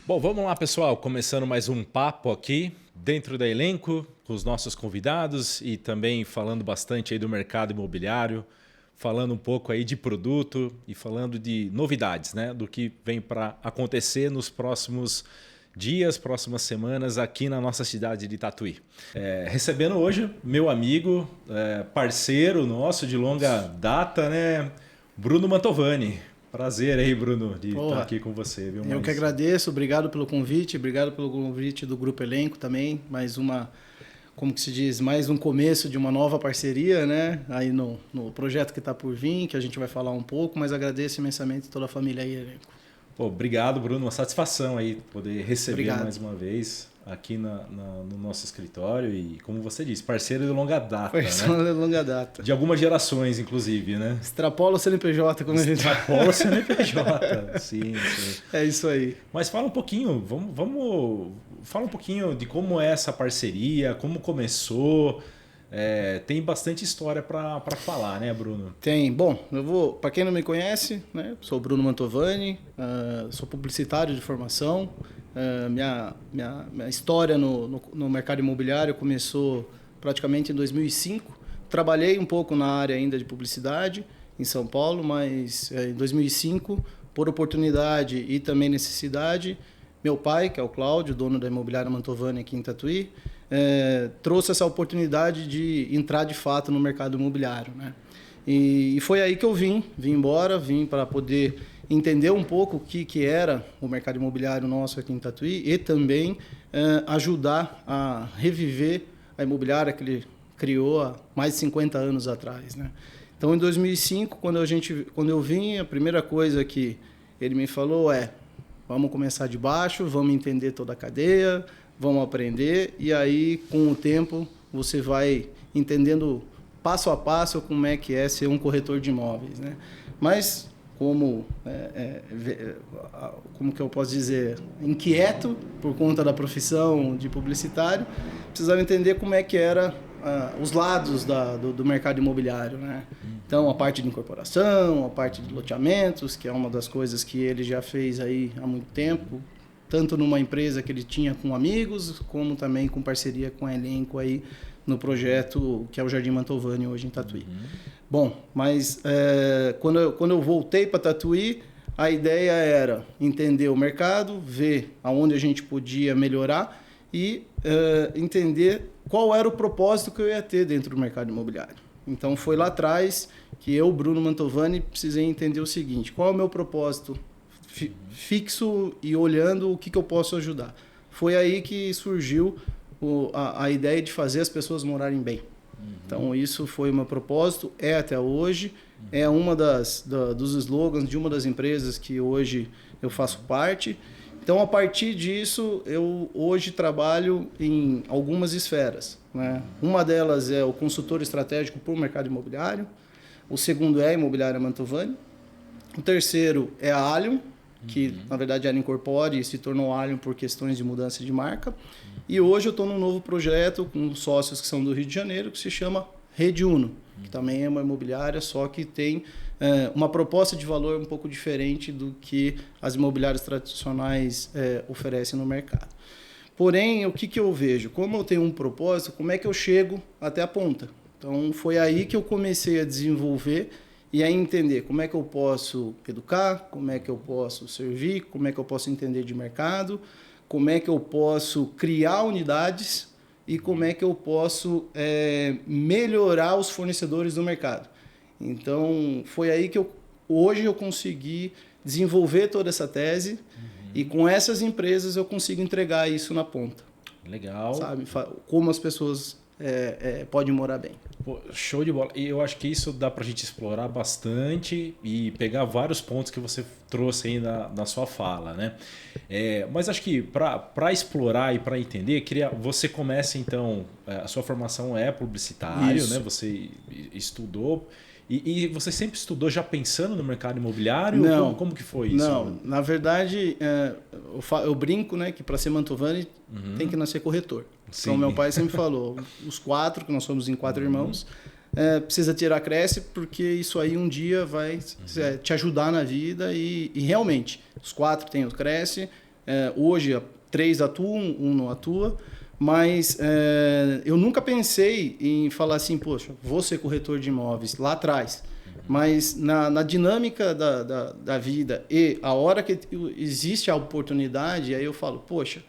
Bom, vamos lá, pessoal. Começando mais um papo aqui dentro da Elenco, com os nossos convidados e também falando bastante aí do mercado imobiliário, falando um pouco aí de produto e falando de novidades, né? Do que vem para acontecer nos próximos dias, próximas semanas aqui na nossa cidade de Tatuí. Recebendo hoje meu amigo, parceiro nosso de longa data, né? Bruno Mantovani. Prazer aí, Bruno, de estar aqui com você. Viu? Eu que agradeço, obrigado pelo convite do Grupo Elenco também, mais uma, como que se diz, mais um começo de uma nova parceria, né? Aí no projeto que está por vir, que a gente vai falar um pouco, mas agradeço imensamente toda a família aí, Elenco. Pô, obrigado, Bruno, uma satisfação aí poder receber mais uma vez aqui no nosso escritório e, como você disse, parceiro de longa data. Parceiro de longa data. De algumas gerações, inclusive, né? Extrapola o CNPJ, como a gente fala. Extrapola o CNPJ, sim. É isso aí. Mas fala um pouquinho, fala um pouquinho de como é essa parceria, como começou. Tem bastante história para falar, né, Bruno? Tem. Bom, para quem não me conhece, né, sou Bruno Mantovani, sou publicitário de formação. Minha história no mercado imobiliário começou praticamente em 2005. Trabalhei um pouco na área ainda de publicidade em São Paulo, mas em 2005, por oportunidade e também necessidade, meu pai, que é o Cláudio, dono da imobiliária Mantovani aqui em Tatuí, trouxe essa oportunidade de entrar de fato no mercado imobiliário, né? E foi aí que eu vim embora, para poder entender um pouco o que era o mercado imobiliário nosso aqui em Tatuí e também ajudar a reviver a imobiliária que ele criou há mais de 50 anos atrás, né? Então, em 2005, quando eu vim, a primeira coisa que ele me falou vamos começar de baixo, vamos entender toda a cadeia, vamos aprender, e aí, com o tempo, você vai entendendo passo a passo como é que é ser um corretor de imóveis, né? Mas, como que eu posso dizer, inquieto por conta da profissão de publicitário, precisava entender como é que era os lados do mercado imobiliário, né? Então, a parte de incorporação, a parte de loteamentos, que é uma das coisas que ele já fez aí há muito tempo, tanto numa empresa que ele tinha com amigos, como também com parceria com a Elenco aí no projeto que é o Jardim Mantovani hoje em Tatuí. Bom, mas quando eu voltei para Tatuí, a ideia era entender o mercado, ver aonde a gente podia melhorar e entender qual era o propósito que eu ia ter dentro do mercado imobiliário. Então foi lá atrás que eu, Bruno Mantovani, precisei entender o seguinte: qual é o meu propósito fixo e olhando o que eu posso ajudar. Foi aí que surgiu a ideia de fazer as pessoas morarem bem. Então isso foi o meu propósito, até hoje, é uma dos slogans de uma das empresas que hoje eu faço parte. Então, a partir disso, eu hoje trabalho em algumas esferas, né? Uma delas é o consultor estratégico para o mercado imobiliário, o segundo é a imobiliária Mantovani, o terceiro é a Alium, que na verdade era Incorpore e se tornou Alium por questões de mudança de marca. E hoje eu estou num novo projeto com sócios que são do Rio de Janeiro, que se chama Rede Uno, que também é uma imobiliária, só que tem uma proposta de valor um pouco diferente do que as imobiliárias tradicionais oferecem no mercado. Porém, o que eu vejo? Como eu tenho um propósito, como é que eu chego até a ponta? Então, foi aí que eu comecei a desenvolver e a entender como é que eu posso educar, como é que eu posso servir, como é que eu posso entender de mercado, como é que eu posso criar unidades e como é que eu posso melhorar os fornecedores do mercado. Então, foi aí que hoje eu consegui desenvolver toda essa tese e com essas empresas eu consigo entregar isso na ponta. Legal. Sabe? Como as pessoas podem morar bem. Pô, show de bola. E eu acho que isso dá para a gente explorar bastante e pegar vários pontos que você trouxe aí na sua fala, né? Mas acho que para explorar e para entender, você começa então, a sua formação é publicitário, isso, né? Você estudou. E você sempre estudou já pensando no mercado imobiliário? Não. Como que foi isso? Não, na verdade, eu brinco, né, que para ser Mantovani tem que nascer corretor. Sim. Então, meu pai sempre falou, os quatro, que nós somos em 4 irmãos, precisa tirar Cresce, porque isso aí um dia vai te ajudar na vida. E realmente, os 4 têm o Cresce, Hoje, 3 atuam, um não atua. Mas eu nunca pensei em falar assim, poxa, vou ser corretor de imóveis lá atrás. Mas na dinâmica da vida e a hora que existe a oportunidade, aí eu falo, poxa,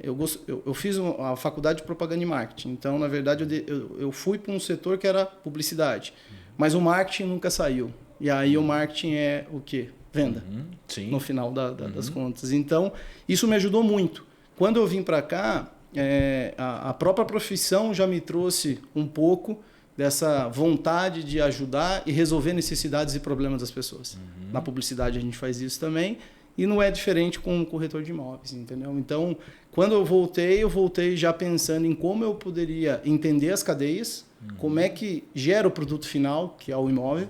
eu fiz a faculdade de propaganda e marketing. Então, na verdade, eu fui para um setor que era publicidade. Mas o marketing nunca saiu. E aí o marketing é o quê? Venda. Sim. No final das contas. Então, isso me ajudou muito. Quando eu vim para cá, a própria profissão já me trouxe um pouco dessa vontade de ajudar e resolver necessidades e problemas das pessoas. Na publicidade a gente faz isso também e não é diferente com o corretor de imóveis, entendeu? Então, quando eu voltei já pensando em como eu poderia entender as cadeias, como é que gera o produto final, que é o imóvel,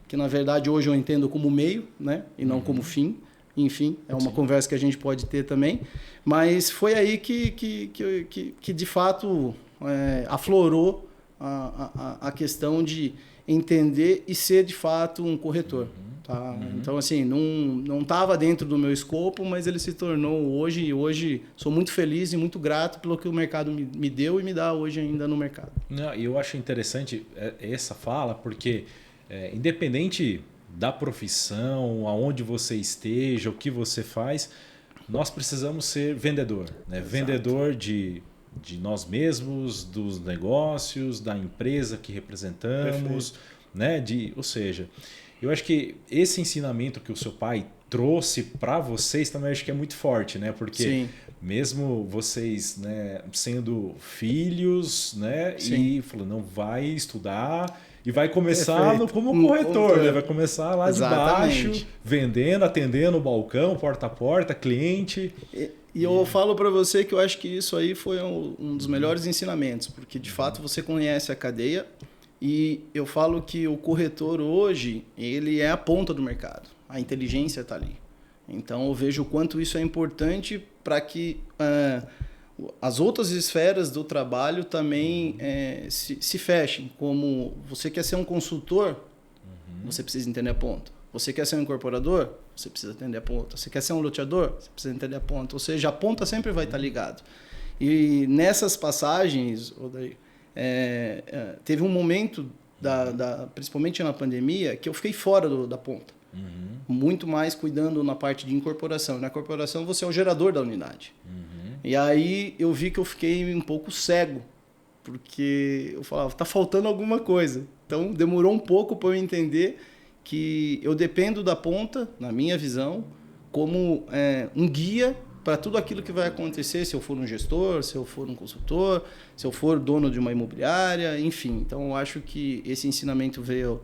que na verdade hoje eu entendo como meio, né, e não como fim. Enfim, é uma conversa que a gente pode ter também. Mas foi aí que de fato, aflorou a questão de entender e ser, de fato, um corretor. Tá? Então, assim, não estava dentro do meu escopo, mas ele se tornou hoje. E hoje sou muito feliz e muito grato pelo que o mercado me deu e me dá hoje ainda no mercado. Eu acho interessante essa fala, porque independente da profissão, aonde você esteja, o que você faz, nós precisamos ser vendedor. Né? Vendedor de nós mesmos, dos negócios, da empresa que representamos. Né? Ou seja, eu acho que esse ensinamento que o seu pai trouxe para vocês também acho que é muito forte, né? Porque Sim. mesmo vocês, né, sendo filhos, né, e falando, não, vai estudar e vai começar como corretor, né? Vai começar lá Exatamente. De baixo, vendendo, atendendo o balcão, porta a porta, cliente. E eu falo para você que eu acho que isso aí foi um dos melhores ensinamentos, porque de fato você conhece a cadeia e eu falo que o corretor hoje, ele é a ponta do mercado. A inteligência está ali. Então eu vejo o quanto isso é importante para que as outras esferas do trabalho também se fechem. Como você quer ser um consultor, você precisa entender a ponta. Você quer ser um incorporador, você precisa entender a ponta. Você quer ser um loteador, você precisa entender a ponta. Ou seja, a ponta sempre vai estar ligado. E nessas passagens, teve um momento, principalmente na pandemia, que eu fiquei fora da ponta. Muito mais cuidando na parte de incorporação. Na corporação você é o gerador da unidade. E aí eu vi que eu fiquei um pouco cego, porque eu falava, tá faltando alguma coisa. Então demorou um pouco para eu entender que eu dependo da ponta, na minha visão, como um guia para tudo aquilo que vai acontecer, se eu for um gestor, se eu for um consultor, se eu for dono de uma imobiliária, enfim. Então eu acho que esse ensinamento veio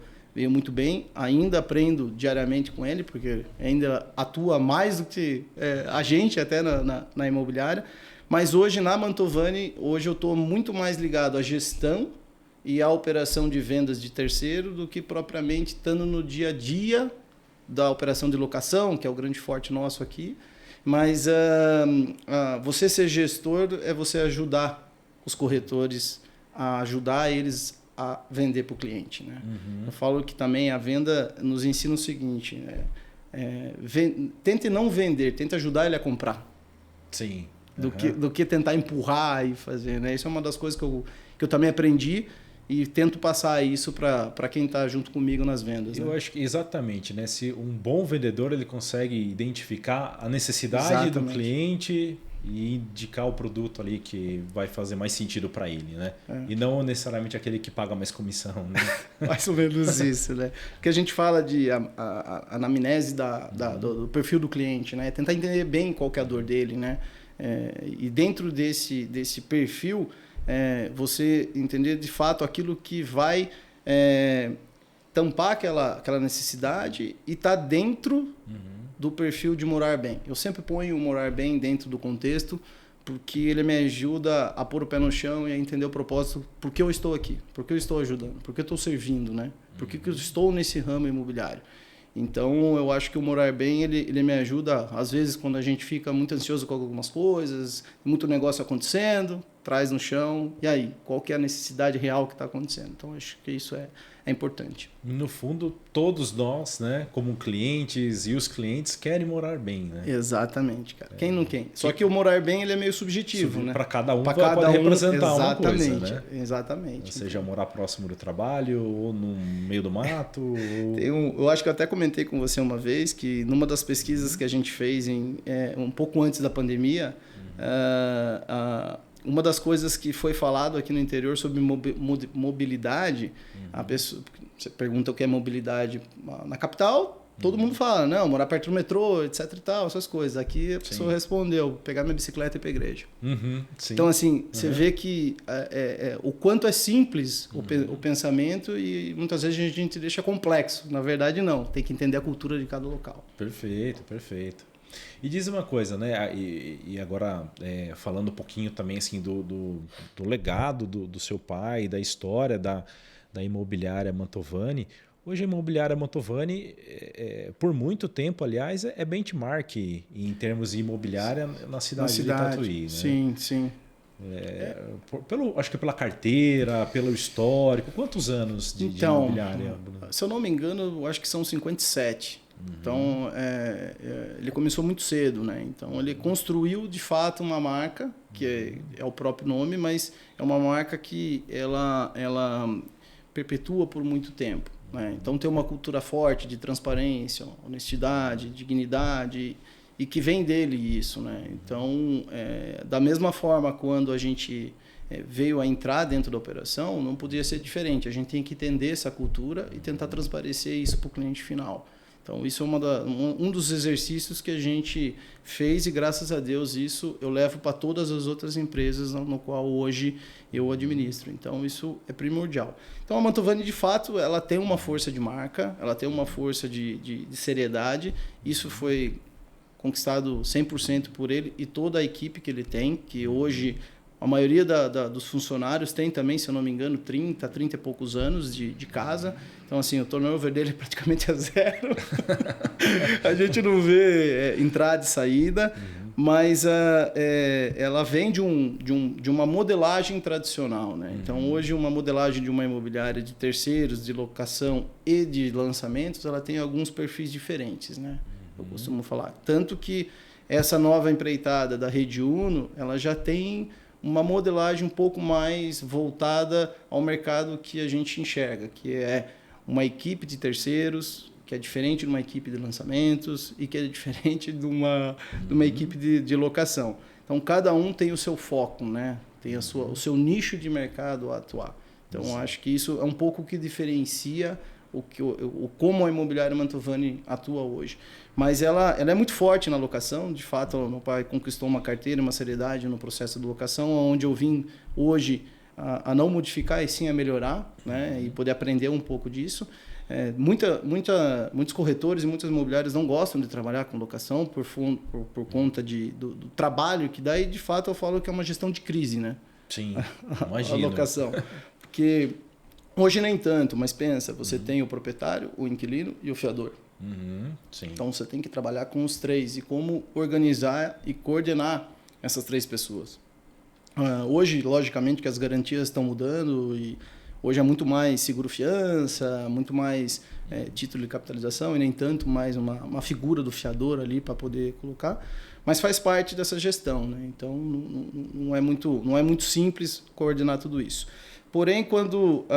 muito bem, ainda aprendo diariamente com ele, porque ainda atua mais do que a gente até na imobiliária, mas hoje na Mantovani, hoje eu estou muito mais ligado à gestão e à operação de vendas de terceiro do que propriamente estando no dia a dia da operação de locação, que é o grande forte nosso aqui, mas você ser gestor é você ajudar os corretores a ajudar eles a vender para o cliente, né? Eu falo que também a venda nos ensina o seguinte, tente não vender, tente ajudar ele a comprar. Sim. Do que tentar empurrar e fazer, né? Isso é uma das coisas que eu também aprendi e tento passar isso para quem está junto comigo nas vendas. Eu acho que exatamente, né? Se um bom vendedor ele consegue identificar a necessidade do cliente e indicar o produto ali que vai fazer mais sentido para ele, né? E não necessariamente aquele que paga mais comissão, né? Mais ou menos isso, né? Porque a gente fala de anamnese do perfil do cliente, né? Tentar entender bem qual que é a dor dele, né? E dentro desse perfil, você entender de fato aquilo que vai tampar aquela necessidade e tá dentro do perfil de morar bem. Eu sempre ponho o morar bem dentro do contexto, porque ele me ajuda a pôr o pé no chão e a entender o propósito, por que eu estou aqui, por que eu estou ajudando, por que eu estou servindo, né? Por que eu estou nesse ramo imobiliário. Então, eu acho que o morar bem, ele me ajuda, às vezes, quando a gente fica muito ansioso com algumas coisas, muito negócio acontecendo, traz no chão, e aí? Qual que é a necessidade real que está acontecendo? Então, acho que isso é importante. No fundo, todos nós, né, como clientes e os clientes querem morar bem, né? Exatamente, cara. Quem não quer? Só que o morar bem ele é meio subjetivo, né? Para cada um pra pode cada representar uma exatamente, coisa, né? Exatamente. Seja morar próximo do trabalho ou no meio do mato. Ou... Eu acho que eu até comentei com você uma vez que numa das pesquisas que a gente fez um pouco antes da pandemia, uma das coisas que foi falado aqui no interior sobre mobilidade, a pessoa, você pergunta o que é mobilidade na capital, todo mundo fala, não, morar perto do metrô, etc e tal, essas coisas. Aqui a pessoa respondeu, pegar minha bicicleta e ir pra igreja. Então, assim, você vê que o quanto é simples o pensamento e muitas vezes a gente deixa complexo. Na verdade, não. Tem que entender a cultura de cada local. Perfeito, perfeito. E diz uma coisa, né? E agora falando um pouquinho também assim do legado do seu pai, da história da imobiliária Mantovani. Hoje a imobiliária Mantovani, por muito tempo, aliás, é benchmark em termos de imobiliária na cidade de Tatuí. Né? Sim, sim. Acho que pela carteira, pelo histórico. Quantos anos de imobiliária? Se eu não me engano, eu acho que são 57. Então, ele começou muito cedo, né? Então, ele construiu, de fato, uma marca, que é o próprio nome, mas é uma marca que ela perpetua por muito tempo, né? Então, tem uma cultura forte de transparência, honestidade, dignidade, e que vem dele isso, né? Então, da mesma forma, quando a gente veio a entrar dentro da operação, não podia ser diferente. A gente tem que entender essa cultura e tentar transparecer isso para o cliente final. Então, isso é um dos exercícios que a gente fez e, graças a Deus, isso eu levo para todas as outras empresas no qual hoje eu administro. Então, isso é primordial. Então, a Mantovani, de fato, ela tem uma força de marca, ela tem uma força de seriedade. Isso foi conquistado 100% por ele e toda a equipe que ele tem, que hoje... A maioria dos funcionários tem também, se eu não me engano, 30 e poucos anos de casa. Então, assim, o turnover dele é praticamente a zero. A gente não vê entrada e saída, mas ela vem de uma modelagem tradicional, né? Então, hoje, uma modelagem de uma imobiliária de terceiros, de locação e de lançamentos, ela tem alguns perfis diferentes, né? Eu costumo falar. Tanto que essa nova empreitada da Rede Uno, ela já tem... uma modelagem um pouco mais voltada ao mercado que a gente enxerga, que é uma equipe de terceiros, que é diferente de uma equipe de lançamentos e que é diferente de uma equipe de locação. Então, cada um tem o seu foco, né? Tem o seu nicho de mercado a atuar. Então, acho que isso é um pouco o que diferencia como a imobiliária Mantovani atua hoje. Mas ela é muito forte na locação. De fato, meu pai conquistou uma carteira, uma seriedade no processo de locação, onde eu vim hoje a não modificar e sim a melhorar, né? E poder aprender um pouco disso. Muitos corretores e muitas imobiliárias não gostam de trabalhar com locação por conta do trabalho que dá. E, de fato, eu falo que é uma gestão de crise, né? Sim, imagino. A locação. Porque... hoje nem tanto, mas pensa, você tem o proprietário, o inquilino e o fiador. Sim. Então você tem que trabalhar com os três e como organizar e coordenar essas três pessoas. Hoje, logicamente, que as garantias estão mudando e hoje é muito mais seguro-fiança, muito mais título de capitalização e nem tanto mais uma figura do fiador ali para poder colocar, mas faz parte dessa gestão, né? Então não é muito simples coordenar tudo isso. Porém, quando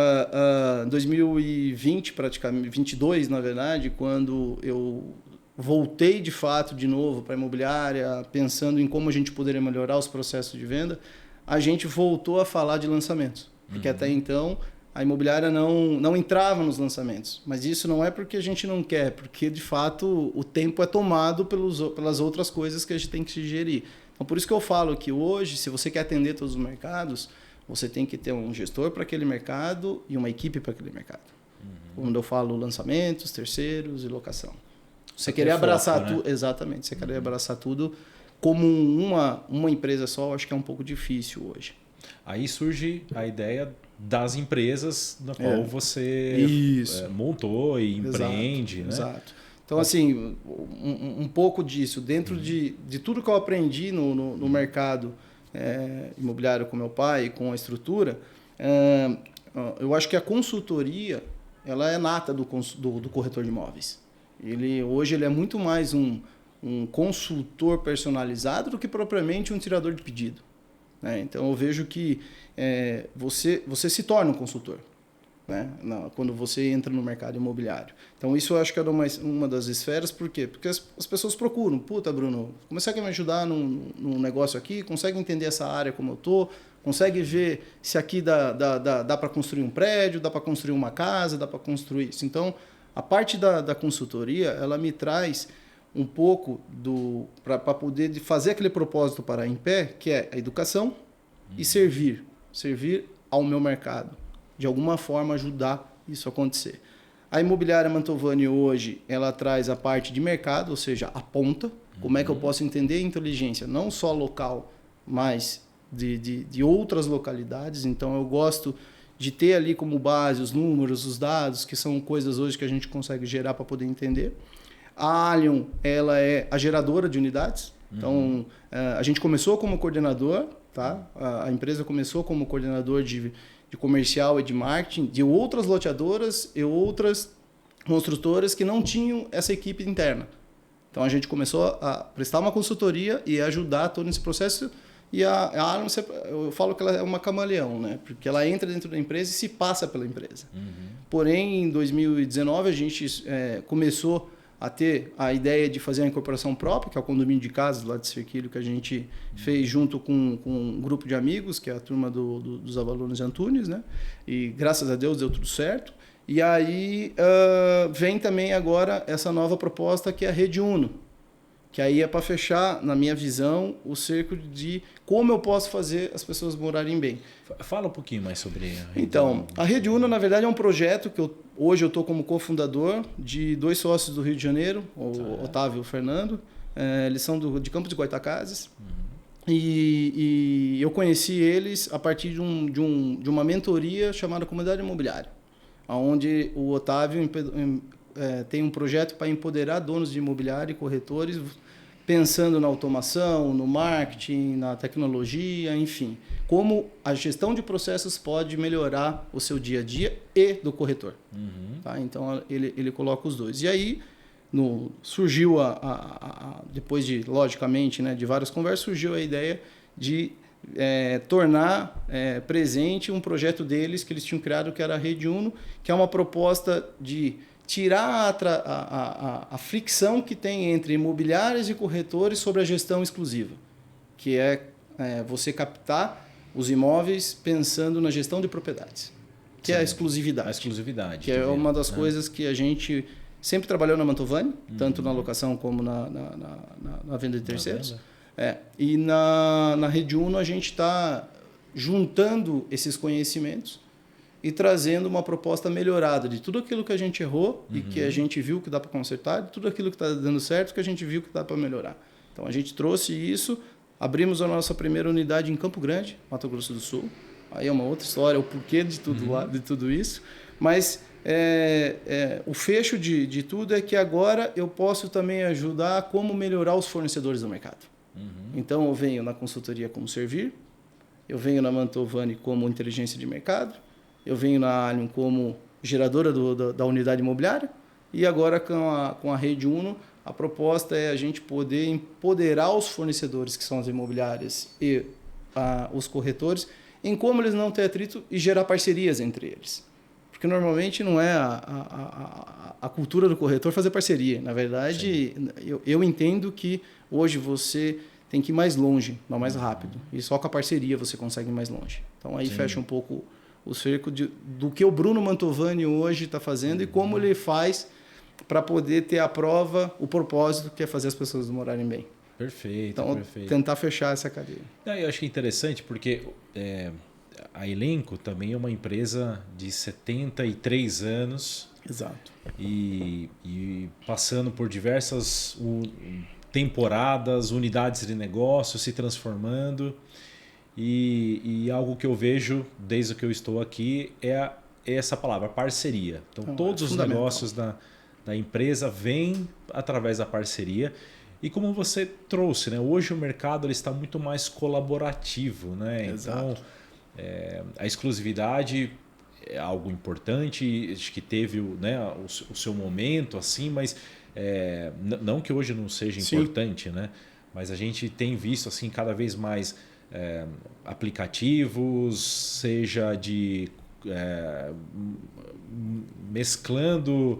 em 2020, praticamente 22, na verdade, quando eu voltei de fato de novo para a imobiliária, pensando em como a gente poderia melhorar os processos de venda, a gente voltou a falar de lançamentos. Porque até então a imobiliária não entrava nos lançamentos. Mas isso não é porque a gente não quer, porque de fato o tempo é tomado pelas outras coisas que a gente tem que se gerir. Então, por isso que eu falo que hoje, se você quer atender todos os mercados, você tem que ter um gestor para aquele mercado e uma equipe para aquele mercado. Quando eu falo lançamentos, terceiros e locação. Você querer abraçar tudo, né? Exatamente. Você querer abraçar tudo como uma empresa só, eu acho que é um pouco difícil hoje. Aí surge a ideia das empresas na qual você montou e empreende, né? Exato. Então, assim, um pouco disso, dentro de tudo que eu aprendi no mercado imobiliário com meu pai, com a estrutura, eu acho que a consultoria ela é nata do corretor de imóveis. Hoje ele é muito mais um consultor personalizado do que propriamente um tirador de pedido. Né? Então eu vejo que você se torna um consultor. Né? Quando você entra no mercado imobiliário. Então isso eu acho que é uma das esferas. Por quê? Porque as pessoas procuram. Puta, Bruno, consegue me ajudar num negócio aqui? Consegue entender essa área como eu estou? Consegue ver se aqui dá para construir um prédio, dá para construir uma casa, dá para construir isso? Então a parte da consultoria ela me traz um pouco para poder fazer aquele propósito parar em pé, que é a educação e servir ao meu mercado. De alguma forma ajudar isso a acontecer. A imobiliária Mantovani hoje, ela traz a parte de mercado, ou seja, a ponta. Como é que eu posso entender a inteligência, não só local, mas de outras localidades. Então eu gosto de ter ali como base os números, os dados, que são coisas hoje que a gente consegue gerar para poder entender. A Allium, ela é a geradora de unidades. Então a gente começou como coordenador, tá? A empresa começou como coordenador de comercial e de marketing de outras loteadoras e outras construtoras que não tinham essa equipe interna. Então a gente começou a prestar uma consultoria e ajudar todo esse processo. E a Allium, eu falo que ela é uma camaleão, né? Porque ela entra dentro da empresa e se passa pela empresa. Porém, em 2019 a gente começou a ter a ideia de fazer a incorporação própria, que é o condomínio de casas lá de Cerquilho, que a gente fez junto com um grupo de amigos, que é a turma dos Avalones Antunes, né? E graças a Deus deu tudo certo. E aí vem também agora essa nova proposta, que é a Rede Uno, que aí é para fechar, na minha visão, o cerco de como eu posso fazer as pessoas morarem bem. Fala um pouquinho mais sobre a Rede Uno. Então, a Rede Uno, na verdade, é um projeto que hoje eu estou como cofundador de 2 sócios do Rio de Janeiro, o Otávio e o Fernando. Eles são de Campos de Goytacazes. E eu conheci eles a partir de uma mentoria chamada Comunidade Imobiliária, onde o Otávio tem um projeto para empoderar donos de imobiliário e corretores, pensando na automação, no marketing, na tecnologia, enfim. Como a gestão de processos pode melhorar o seu dia a dia e do corretor. Tá? Então, ele coloca os dois. E aí, surgiu, depois logicamente, né, de várias conversas, surgiu a ideia de tornar presente um projeto deles que eles tinham criado, que era a Rede Uno, que é uma proposta de tirar a fricção que tem entre imobiliários e corretores sobre a gestão exclusiva, que é você captar os imóveis pensando na gestão de propriedades, que é a exclusividade. A exclusividade. Que é uma das coisas que a gente sempre trabalhou na Mantovani, tanto na locação como na venda de terceiros. E na Rede Uno a gente está juntando esses conhecimentos e trazendo uma proposta melhorada de tudo aquilo que a gente errou e que a gente viu que dá para consertar, de tudo aquilo que está dando certo que a gente viu que dá para melhorar. Então a gente trouxe isso, abrimos a nossa primeira unidade em Campo Grande, Mato Grosso do Sul. Aí é uma outra história, o porquê de tudo isso. Mas o fecho de tudo é que agora eu posso também ajudar como melhorar os fornecedores do mercado. Então eu venho na consultoria como servir, eu venho na Mantovani como inteligência de mercado, eu venho na Allium como geradora da unidade imobiliária e agora com a Rede Uno a proposta é a gente poder empoderar os fornecedores, que são as imobiliárias e os corretores, em como eles não terem atrito e gerar parcerias entre eles. Porque normalmente não é a cultura do corretor fazer parceria. Na verdade, eu entendo que hoje você tem que ir mais longe, não mais rápido. E só com a parceria você consegue ir mais longe. Então aí fecha um pouco o cerco do que o Bruno Mantovani hoje está fazendo e como ele faz para poder ter a prova, o propósito que é fazer as pessoas morarem bem. Perfeito, então, perfeito. Tentar fechar essa cadeia. Eu acho interessante porque a Elenco também é uma empresa de 73 anos. Exato. E passando por diversas temporadas, unidades de negócio se transformando. E algo que eu vejo desde que eu estou aqui é essa palavra, parceria. Então, todos os negócios da empresa vêm através da parceria. E como você trouxe, né? Hoje o mercado ele está muito mais colaborativo, né? Exato. Então, a exclusividade é algo importante, acho que teve, né, o seu momento, assim, mas não que hoje não seja importante, né? Mas a gente tem visto assim cada vez mais aplicativos, seja de mesclando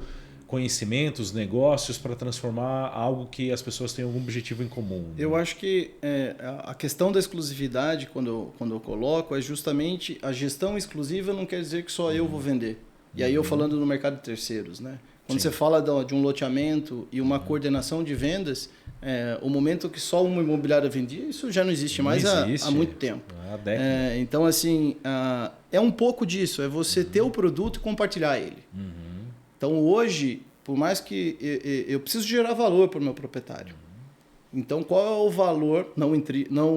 conhecimentos, negócios para transformar algo que as pessoas têm algum objetivo em comum. Né? Eu acho que a questão da exclusividade, quando eu coloco, é justamente a gestão exclusiva não quer dizer que só eu vou vender. E aí eu falando no mercado de terceiros, né? Quando você fala de um loteamento e uma coordenação de vendas, o momento que só uma imobiliária vendia, isso já não existe mais há muito tempo. Há décadas. Então, assim, é um pouco disso, é você ter o produto e compartilhar ele. Então, hoje, por mais que eu preciso gerar valor para o meu proprietário. Então, qual é o valor, não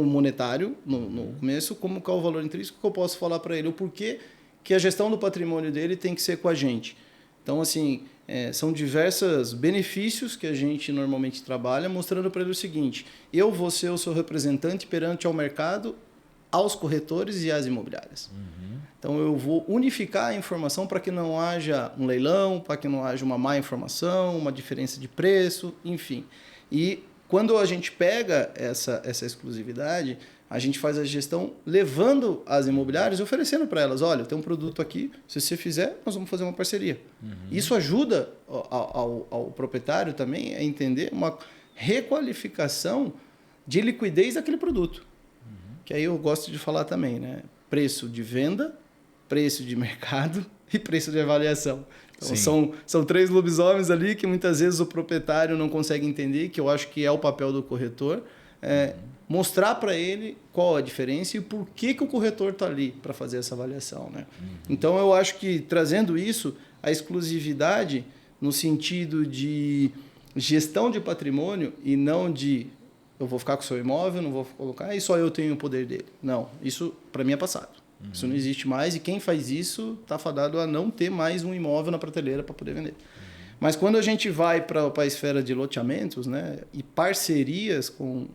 monetário, no começo, qual é o valor intrínseco que eu posso falar para ele? O porquê que a gestão do patrimônio dele tem que ser com a gente. Então, assim, são diversos benefícios que a gente normalmente trabalha, mostrando para ele o seguinte: eu vou ser o seu representante perante ao mercado, aos corretores e às imobiliárias. Então, eu vou unificar a informação para que não haja um leilão, para que não haja uma má informação, uma diferença de preço, enfim. E quando a gente pega essa exclusividade, a gente faz a gestão levando as imobiliárias e oferecendo para elas: olha, eu tenho um produto aqui, se você fizer, nós vamos fazer uma parceria. Isso ajuda ao proprietário também a entender uma requalificação de liquidez daquele produto. Que aí eu gosto de falar também, né? Preço de venda, preço de mercado e preço de avaliação. Então, são 3 lobisomens ali que muitas vezes o proprietário não consegue entender, que eu acho que é o papel do corretor, mostrar para ele qual a diferença e por que o corretor está ali para fazer essa avaliação. Né? Então, eu acho que trazendo isso, a exclusividade no sentido de gestão de patrimônio e não de eu vou ficar com o seu imóvel, não vou colocar e só eu tenho o poder dele. Não, isso para mim é passado. Isso não existe mais e quem faz isso está fadado a não ter mais um imóvel na prateleira para poder vender. Mas quando a gente vai para a esfera de loteamentos, né, e parcerias com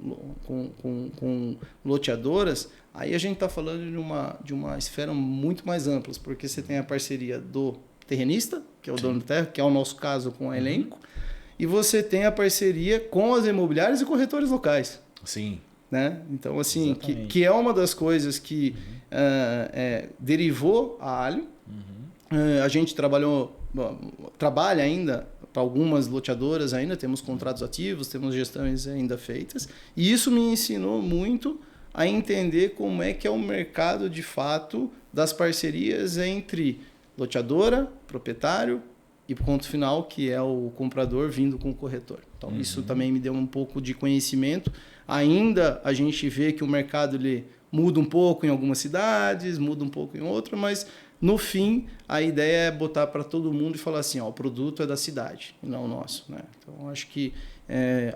loteadoras, aí a gente está falando de uma esfera muito mais ampla, porque você tem a parceria do terrenista, que é o dono da terra, que é o nosso caso com a Elenco, e você tem a parceria com as imobiliárias e corretores locais. Sim. Né? Então, assim, que é uma das coisas que derivou a Alio. A gente trabalha ainda para algumas loteadoras, ainda temos contratos ativos, temos gestões ainda feitas. E isso me ensinou muito a entender como é que é o mercado, de fato, das parcerias entre loteadora, proprietário e ponto final, que é o comprador vindo com o corretor. Então, isso também me deu um pouco de conhecimento. Ainda a gente vê que o mercado ele muda um pouco em algumas cidades, muda um pouco em outras, mas no fim a ideia é botar para todo mundo e falar assim: ó, o produto é da cidade e não o nosso. Né? Então, acho que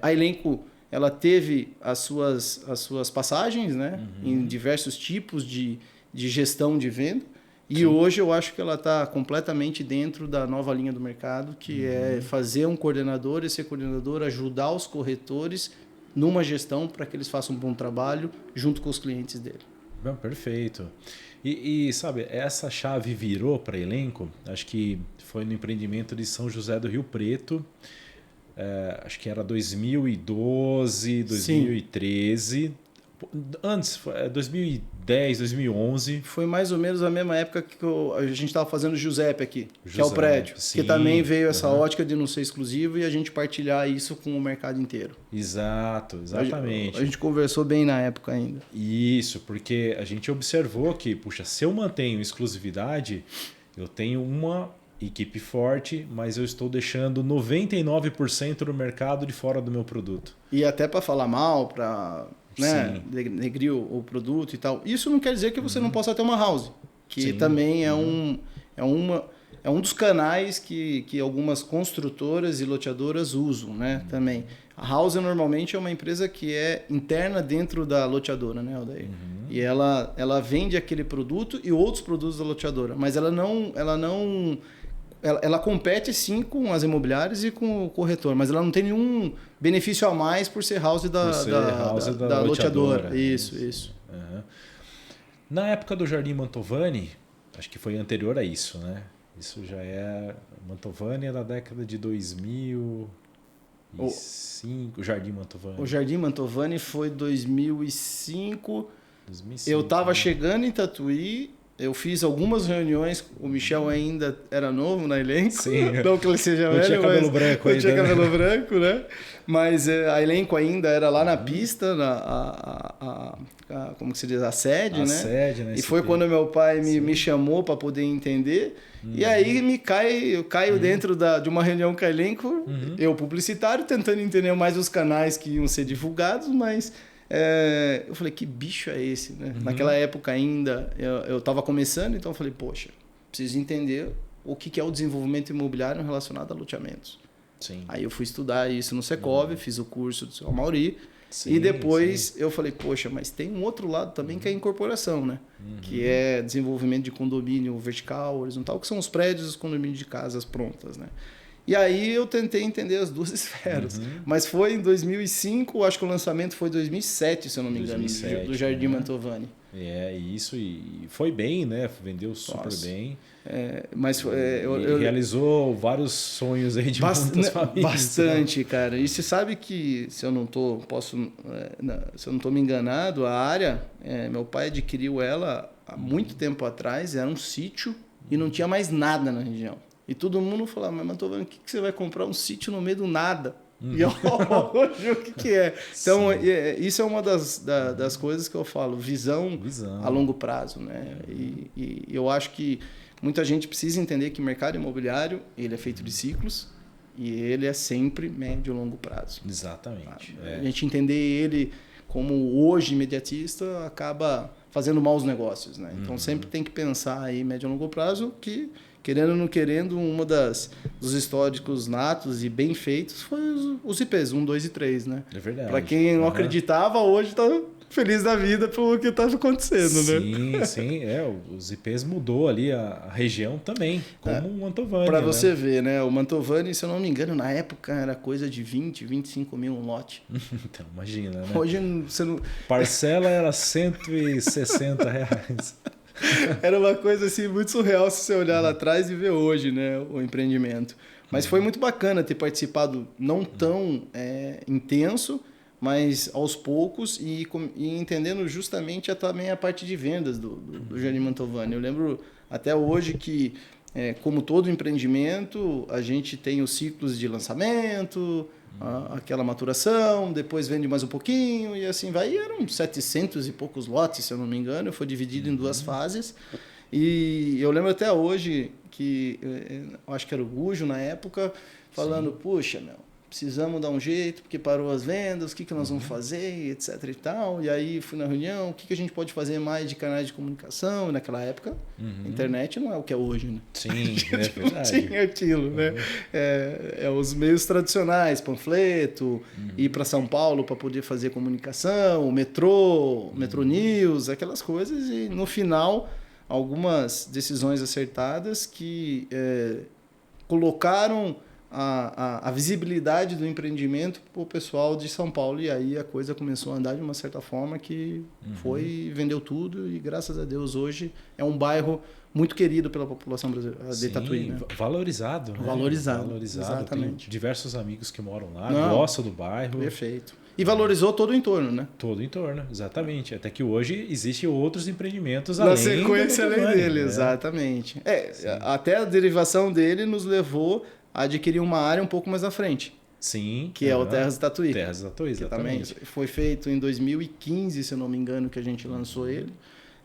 a Elenco ela teve as suas passagens, né? Em diversos tipos de gestão de venda. E hoje eu acho que ela está completamente dentro da nova linha do mercado, que é fazer um coordenador, esse coordenador ajudar os corretores numa gestão para que eles façam um bom trabalho junto com os clientes dele. Bom, perfeito. E sabe, essa chave virou para Elenco, acho que foi no empreendimento de São José do Rio Preto, acho que era 2012, 2013... Sim. Antes, 2010, 2011. Foi mais ou menos a mesma época que a gente estava fazendo o Giuseppe aqui, que é o prédio. Sim, que também veio essa ótica de não ser exclusivo e a gente partilhar isso com o mercado inteiro. Exatamente. A gente conversou bem na época ainda. Isso, porque a gente observou que, puxa, se eu mantenho exclusividade, eu tenho uma equipe forte, mas eu estou deixando 99% do mercado de fora do meu produto. E até para falar mal, para... né, denegrir o produto e tal. Isso não quer dizer que você não possa ter uma house, que também é um dos canais que algumas construtoras e loteadoras usam, né, também. A house normalmente é uma empresa que é interna dentro da loteadora, né, Aldair? E ela vende aquele produto e outros produtos da loteadora, mas ela não ela compete sim com as imobiliárias e com o corretor, mas ela não tem nenhum benefício a mais por ser house da loteadora. Isso. Uhum. Na época do Jardim Mantovani, acho que foi anterior a isso, né? Isso já é... Mantovani é da década de 2005, o Jardim Mantovani. O Jardim Mantovani foi 2005. 2005, eu estava né? chegando em Tatuí, eu fiz algumas reuniões, o Michel ainda era novo na elenco. Sim. Não que ele seja velho, tinha cabelo branco ainda. Não tinha cabelo branco, né? Mas a elenco ainda era lá na pista, como que se diz? A sede, né? Sede, né? E foi quando meu pai me chamou para poder entender. E aí eu caio dentro de uma reunião com a elenco, eu publicitário, tentando entender mais os canais que iam ser divulgados, mas... eu falei, que bicho é esse, né? Naquela época ainda eu estava começando, então eu falei, poxa, preciso entender o que é o desenvolvimento imobiliário relacionado a loteamentos. Sim. Aí eu fui estudar isso no Secov, fiz o curso do seu Mauri, e depois eu falei, poxa, mas tem um outro lado também que é a incorporação, né? Que é desenvolvimento de condomínio vertical, horizontal, que são os prédios e os condomínios de casas prontas, né? E aí eu tentei entender as duas esferas. Mas foi em 2005, acho que o lançamento foi em 2007, se eu não me engano, 2007, do Jardim Mantovani. Isso, e foi bem, né? Vendeu super bem. Mas realizou vários sonhos aí de muitas famílias. Bastante, cara. E você sabe que, se eu não tô me enganado, a área, meu pai adquiriu ela há muito tempo atrás, era um sítio e não tinha mais nada na região. E todo mundo falava, mas Mantovani, o que você vai comprar um sítio no meio do nada? E hoje o que é? Então, isso é uma das coisas que eu falo, visão a longo prazo, né? E eu acho que muita gente precisa entender que o mercado imobiliário, ele é feito de ciclos e ele é sempre médio e longo prazo. Exatamente. A gente entender ele como hoje imediatista acaba fazendo maus negócios, né? Então, sempre tem que pensar aí médio e longo prazo que... Querendo ou não querendo, dos históricos natos e bem feitos foi os IPs 1, 2 e 3, né? É verdade. Para quem não acreditava, hoje está feliz da vida pelo que está acontecendo, né? Sim. Os IPs mudou ali a região também, como o Mantovani. Para você ver, né? O Mantovani, se eu não me engano, na época era coisa de 20, 25 mil um lote. Então, imagina, né? Hoje você não... Parcela era R$160. Era uma coisa assim muito surreal se você olhar lá atrás e ver hoje, né, o empreendimento. Mas foi muito bacana ter participado, não tão intenso, mas aos poucos e entendendo justamente também a parte de vendas do Jardim Mantovani. Eu lembro até hoje que, como todo empreendimento, a gente tem os ciclos de lançamento, aquela maturação, depois vende mais um pouquinho e assim vai. E eram 700 e poucos lotes, se eu não me engano, foi dividido em 2 fases. E eu lembro até hoje que, eu acho que era o Gujo na época, falando, puxa, precisamos dar um jeito, porque parou as vendas, o que nós vamos fazer, etc e tal. E aí fui na reunião, o que a gente pode fazer mais de canais de comunicação? E naquela época, a internet não é o que é hoje, né? Sim, é verdade. Tinha aquilo, né? Os meios tradicionais, panfleto, ir para São Paulo para poder fazer comunicação, o metrô, Metro News, aquelas coisas. E no final, algumas decisões acertadas que colocaram a visibilidade do empreendimento para o pessoal de São Paulo, e aí a coisa começou a andar de uma certa forma que vendeu tudo, e graças a Deus hoje é um bairro muito querido pela população brasileira de Tatuí, né? Valorizado, né? Valorizado, exatamente. Tem diversos amigos que moram lá, gostam do bairro. Perfeito. E valorizou todo o entorno, né? Todo o entorno, exatamente. Até que hoje existem outros empreendimentos na sequência além dele, né? Exatamente. Até a derivação dele nos levou a adquirir uma área um pouco mais à frente. Sim. Que é o Terras do Tatuí. Terras do Tatuí, exatamente. Foi feito em 2015, se eu não me engano, que a gente lançou ele.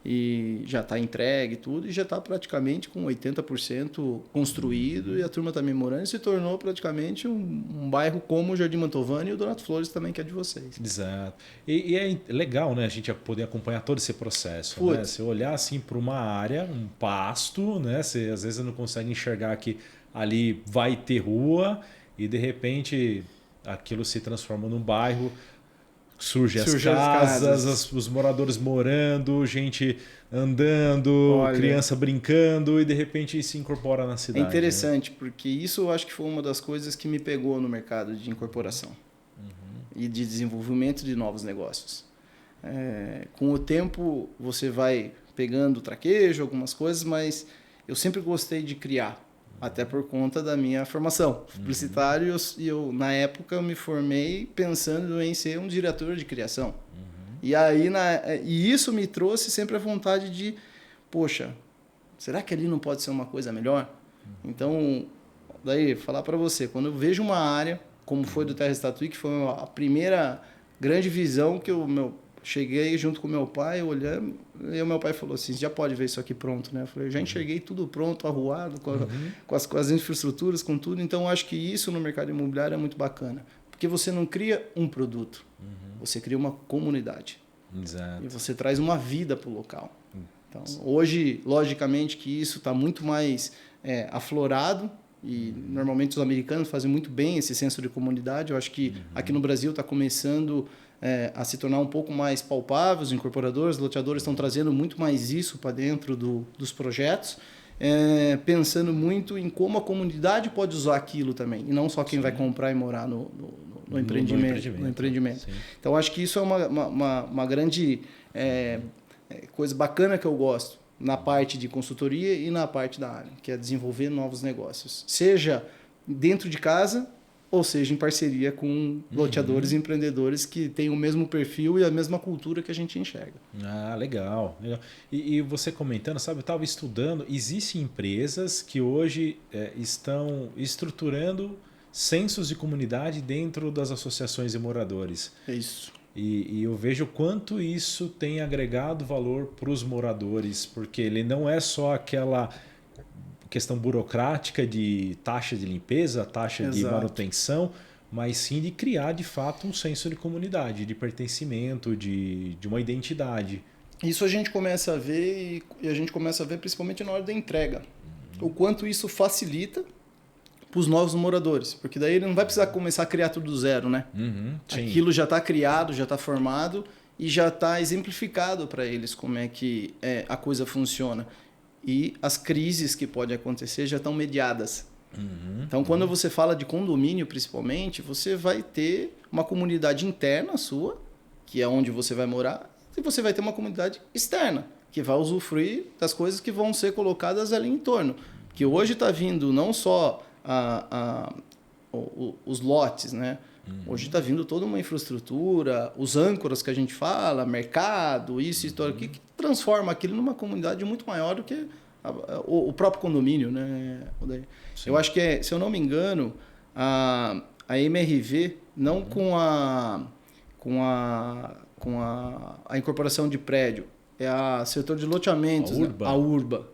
E já está entregue tudo, e já está praticamente com 80% construído, e a turma está memorando, e se tornou praticamente um bairro como o Jardim Mantovani e o Donato Flores também, que é de vocês. Exato. E é legal, né, a gente poder acompanhar todo esse processo. Né? Se olhar assim para uma área, um pasto, né, você às vezes não consegue enxergar que ali vai ter rua, e de repente aquilo se transforma num bairro surge as casas, os moradores morando, gente andando, criança brincando e de repente se incorpora na cidade. É interessante, né? Porque isso eu acho que foi uma das coisas que me pegou no mercado de incorporação e de desenvolvimento de novos negócios. Com o tempo você vai pegando traquejo, algumas coisas, mas eu sempre gostei de criar, até por conta da minha formação publicitário, e eu na época eu me formei pensando em ser um diretor de criação. E aí e isso me trouxe sempre a vontade de, poxa, será que ali não pode ser uma coisa melhor? Então, daí falar para você, quando eu vejo uma área como foi do Terra Estatuí, que foi a primeira grande visão que eu cheguei junto com meu pai, olhando, e o meu pai falou assim, já pode ver isso aqui pronto, né? Eu falei, já enxerguei tudo pronto, arruado, com as infraestruturas, com tudo. Então, eu acho que isso no mercado imobiliário é muito bacana. Porque você não cria um produto, você cria uma comunidade. Exato. E você traz uma vida para o local. Então, hoje, logicamente, que isso está muito mais aflorado, e normalmente os americanos fazem muito bem esse senso de comunidade. Eu acho que aqui no Brasil está começando a se tornar um pouco mais palpável. Os incorporadores, os loteadores estão trazendo muito mais isso para dentro dos projetos, pensando muito em como a comunidade pode usar aquilo também, e não só quem vai comprar e morar no empreendimento. Então, acho que isso é uma grande coisa bacana que eu gosto na parte de consultoria e na parte da área, que é desenvolver novos negócios, seja dentro de casa ou seja em parceria com loteadores e empreendedores que têm o mesmo perfil e a mesma cultura que a gente enxerga. Ah, legal. E você comentando, sabe, eu estava estudando, existem empresas que hoje estão estruturando censos de comunidade dentro das associações de moradores. É isso. E eu vejo quanto isso tem agregado valor para os moradores, porque ele não é só aquela questão burocrática de taxa de limpeza, taxa de manutenção, mas sim de criar de fato um senso de comunidade, de pertencimento, de uma identidade. Isso a gente começa a ver, e a gente começa a ver principalmente na hora da entrega. O quanto isso facilita para os novos moradores, porque daí ele não vai precisar começar a criar tudo do zero, né? Aquilo já está criado, já está formado e já está exemplificado para eles como é que a coisa funciona. E as crises que podem acontecer já estão mediadas. Então, quando você fala de condomínio, principalmente, você vai ter uma comunidade interna sua, que é onde você vai morar, e você vai ter uma comunidade externa, que vai usufruir das coisas que vão ser colocadas ali em torno. Que hoje está vindo não só os lotes, né? Hoje está vindo toda uma infraestrutura, os âncoras que a gente fala, mercado, isso, história, que transforma aquilo numa comunidade muito maior do que o próprio condomínio, né? Eu acho que, se eu não me engano, a MRV, não com a incorporação de prédio, é a setor de loteamentos, a Urba.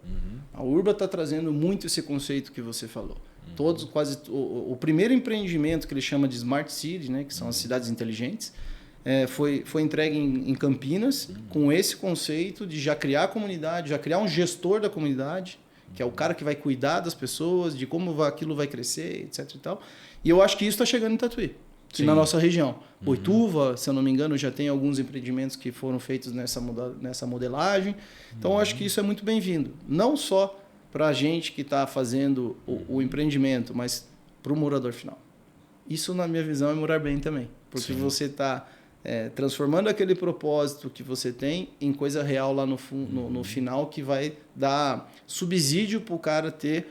A Urba está trazendo muito esse conceito que você falou. Todos, quase o primeiro empreendimento que ele chama de Smart City, né, que são as cidades inteligentes, foi entregue em Campinas com esse conceito de já criar a comunidade, já criar um gestor da comunidade, que é o cara que vai cuidar das pessoas, de como aquilo vai crescer, etc. E tal. E eu acho que isso está chegando em Tatuí, na nossa região. Boituva, se eu não me engano, já tem alguns empreendimentos que foram feitos nessa modelagem. Então, eu acho que isso é muito bem-vindo. Não só para a gente que está fazendo o empreendimento, mas para o morador final. Isso, na minha visão, é morar bem também. Porque você está transformando aquele propósito que você tem em coisa real lá no final, que vai dar subsídio para o cara ter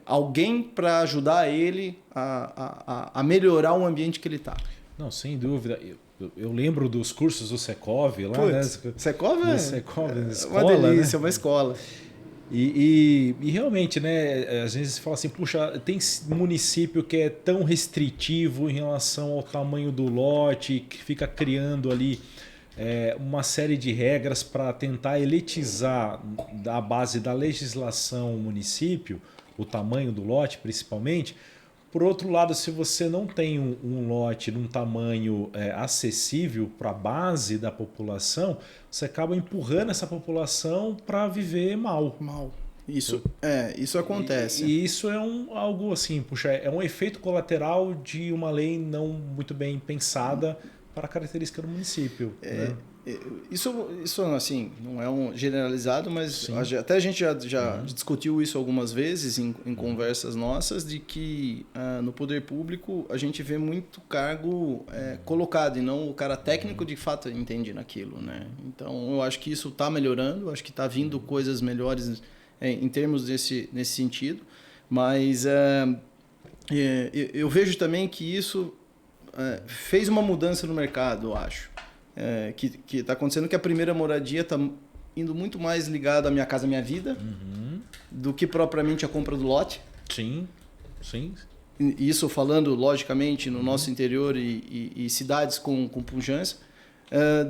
alguém para ajudar ele a melhorar o ambiente que ele está. Não, sem dúvida. Eu lembro dos cursos do Secov lá, né? Secov escola, uma delícia, né? Uma escola. E realmente, né, às vezes você fala assim, puxa, tem município que é tão restritivo em relação ao tamanho do lote, que fica criando ali uma série de regras para tentar elitizar da base da legislação o município, o tamanho do lote principalmente. Por outro lado, se você não tem um lote num tamanho acessível para a base da população, você acaba empurrando essa população para viver mal. Isso acontece. E isso é algo assim, puxa, é um efeito colateral de uma lei não muito bem pensada para a característica do município. Né? Isso assim, não é um generalizado, mas até a gente já discutiu isso algumas vezes em conversas nossas, de que no poder público a gente vê muito cargo colocado, e não o cara técnico de fato entende naquilo. Né? Então eu acho que isso está melhorando, acho que está vindo coisas melhores em termos nesse sentido, mas eu vejo também que isso fez uma mudança no mercado, eu acho. Que está acontecendo, que a primeira moradia está indo muito mais ligada à Minha Casa Minha Vida do que propriamente a compra do lote. Sim. Isso falando, logicamente, no nosso interior e cidades com pujança,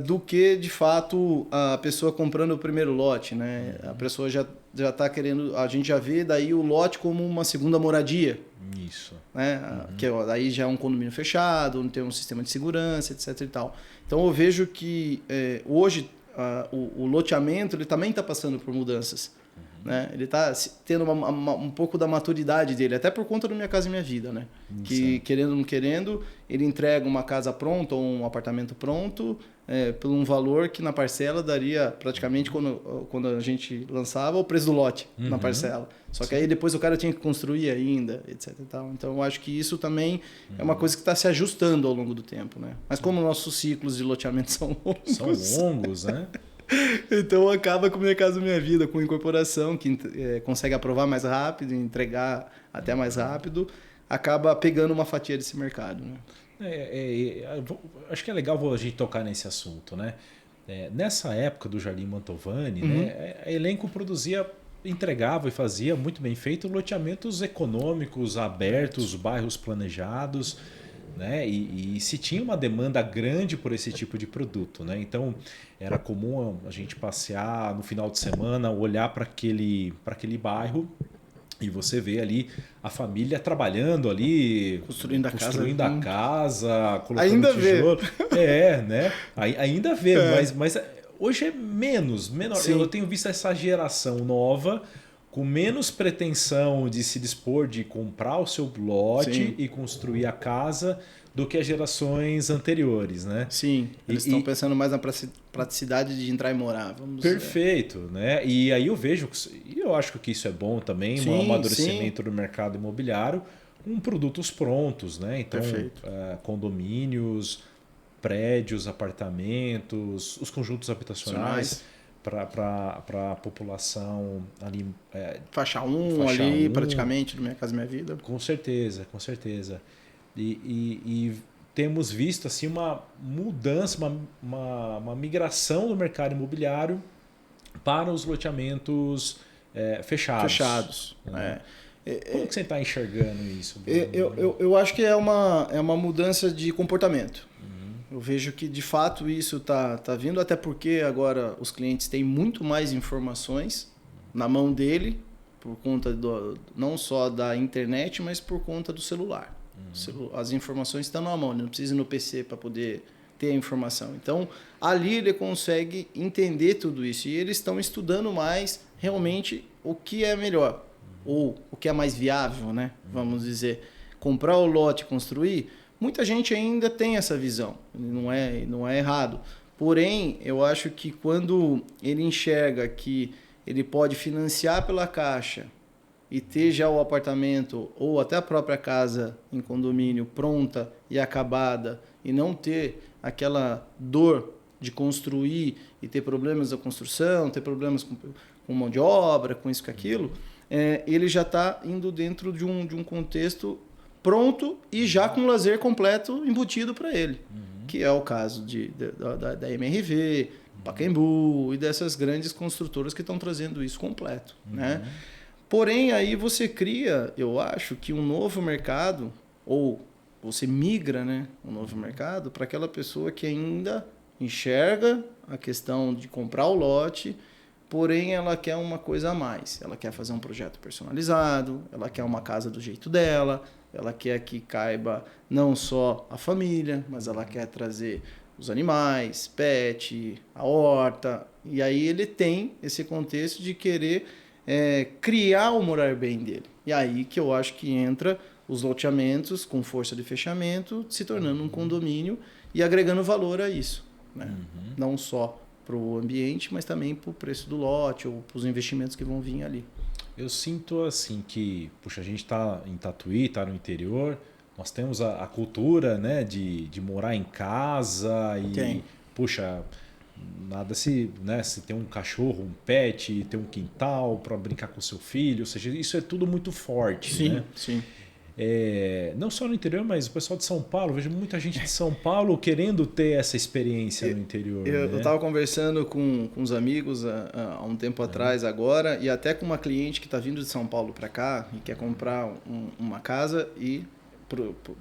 do que, de fato, a pessoa comprando o primeiro lote. Né? A pessoa já está querendo... A gente já vê daí o lote como uma segunda moradia. Isso. Né? Que aí já é um condomínio fechado, não tem um sistema de segurança, etc. e tal. Então eu vejo que hoje o loteamento ele também está passando por mudanças. Né? Ele está tendo um pouco da maturidade dele, até por conta do Minha Casa Minha Vida. Né? Que, querendo ou não querendo, ele entrega uma casa pronta ou um apartamento pronto por um valor que na parcela daria praticamente, quando a gente lançava, o preço do lote na parcela. Só que aí depois o cara tinha que construir ainda, etc. e tal. Então eu acho que isso também é uma coisa que está se ajustando ao longo do tempo. Né? Mas como nossos ciclos de loteamento são longos... São longos, né? Então acaba com Minha Casa Minha Vida, com incorporação, que consegue aprovar mais rápido, entregar até mais rápido, acaba pegando uma fatia desse mercado. Né? Acho que é legal a gente tocar nesse assunto. Né? Nessa época do Jardim Mantovani, né, a Elenco entregava e fazia muito bem feito loteamentos econômicos, abertos, bairros planejados. Né? E se tinha uma demanda grande por esse tipo de produto. Né? Então, era comum a gente passear no final de semana, olhar para aquele bairro e você vê ali a família trabalhando ali, construindo a casa, colocando ainda tijolo. Né? Ainda vê, mas hoje é menor. Sim. Eu tenho visto essa geração nova com menos pretensão de se dispor de comprar o seu lote e construir a casa do que as gerações anteriores, né? Sim, eles estão pensando mais na praticidade de entrar e morar. Perfeito, né? E aí eu vejo, e eu acho que isso é bom também, um amadurecimento do mercado imobiliário com produtos prontos, né? Então, condomínios, prédios, apartamentos, os conjuntos habitacionais para a população ali. Faixa 1 ali, praticamente, do Minha Casa Minha Vida. Com certeza. E temos visto assim, uma mudança, uma migração do mercado imobiliário para os loteamentos fechados. Né? Como que você está enxergando isso? Eu acho que é uma mudança de comportamento. Eu vejo que, de fato, isso está vindo, até porque agora os clientes têm muito mais informações na mão dele, por conta não só da internet, mas por conta do celular. As informações estão na mão, ele não precisa ir no PC para poder ter a informação. Então, ali ele consegue entender tudo isso. E eles estão estudando mais, realmente, o que é melhor, ou o que é mais viável, né? Vamos dizer, comprar o lote e construir. Muita gente ainda tem essa visão, não é errado. Porém, eu acho que quando ele enxerga que ele pode financiar pela Caixa e ter já o apartamento ou até a própria casa em condomínio pronta e acabada e não ter aquela dor de construir e ter problemas da construção, ter problemas com mão de obra, com isso, com aquilo, ele já está indo dentro de um contexto pronto e já com lazer completo embutido para ele, que é o caso da MRV, Pacaembu e dessas grandes construtoras que estão trazendo isso completo. Né? Porém, aí você cria, eu acho, que um novo mercado, ou você migra, né, um novo mercado para aquela pessoa que ainda enxerga a questão de comprar o lote, porém ela quer uma coisa a mais. Ela quer fazer um projeto personalizado, ela quer uma casa do jeito dela, ela quer que caiba não só a família, mas ela quer trazer os animais, pet, a horta. E aí ele tem esse contexto de querer criar o morar bem dele. E aí que eu acho que entra os loteamentos com força de fechamento, se tornando um condomínio e agregando valor a isso, né? Não só para o ambiente, mas também para o preço do lote ou para os investimentos que vão vir ali. Eu sinto assim que, puxa, a gente está em Tatuí, está no interior, nós temos a cultura, né, de morar em casa e, Tem. puxa, nada se, né, se tem um cachorro, um pet, ter um quintal para brincar com seu filho, ou seja, isso é tudo muito forte, Sim, né? sim. Não só no interior, mas o pessoal de São Paulo, vejo muita gente de São Paulo querendo ter essa experiência no interior. Eu estava conversando com uns amigos há um tempo atrás agora, e até com uma cliente que está vindo de São Paulo para cá e quer comprar uma casa e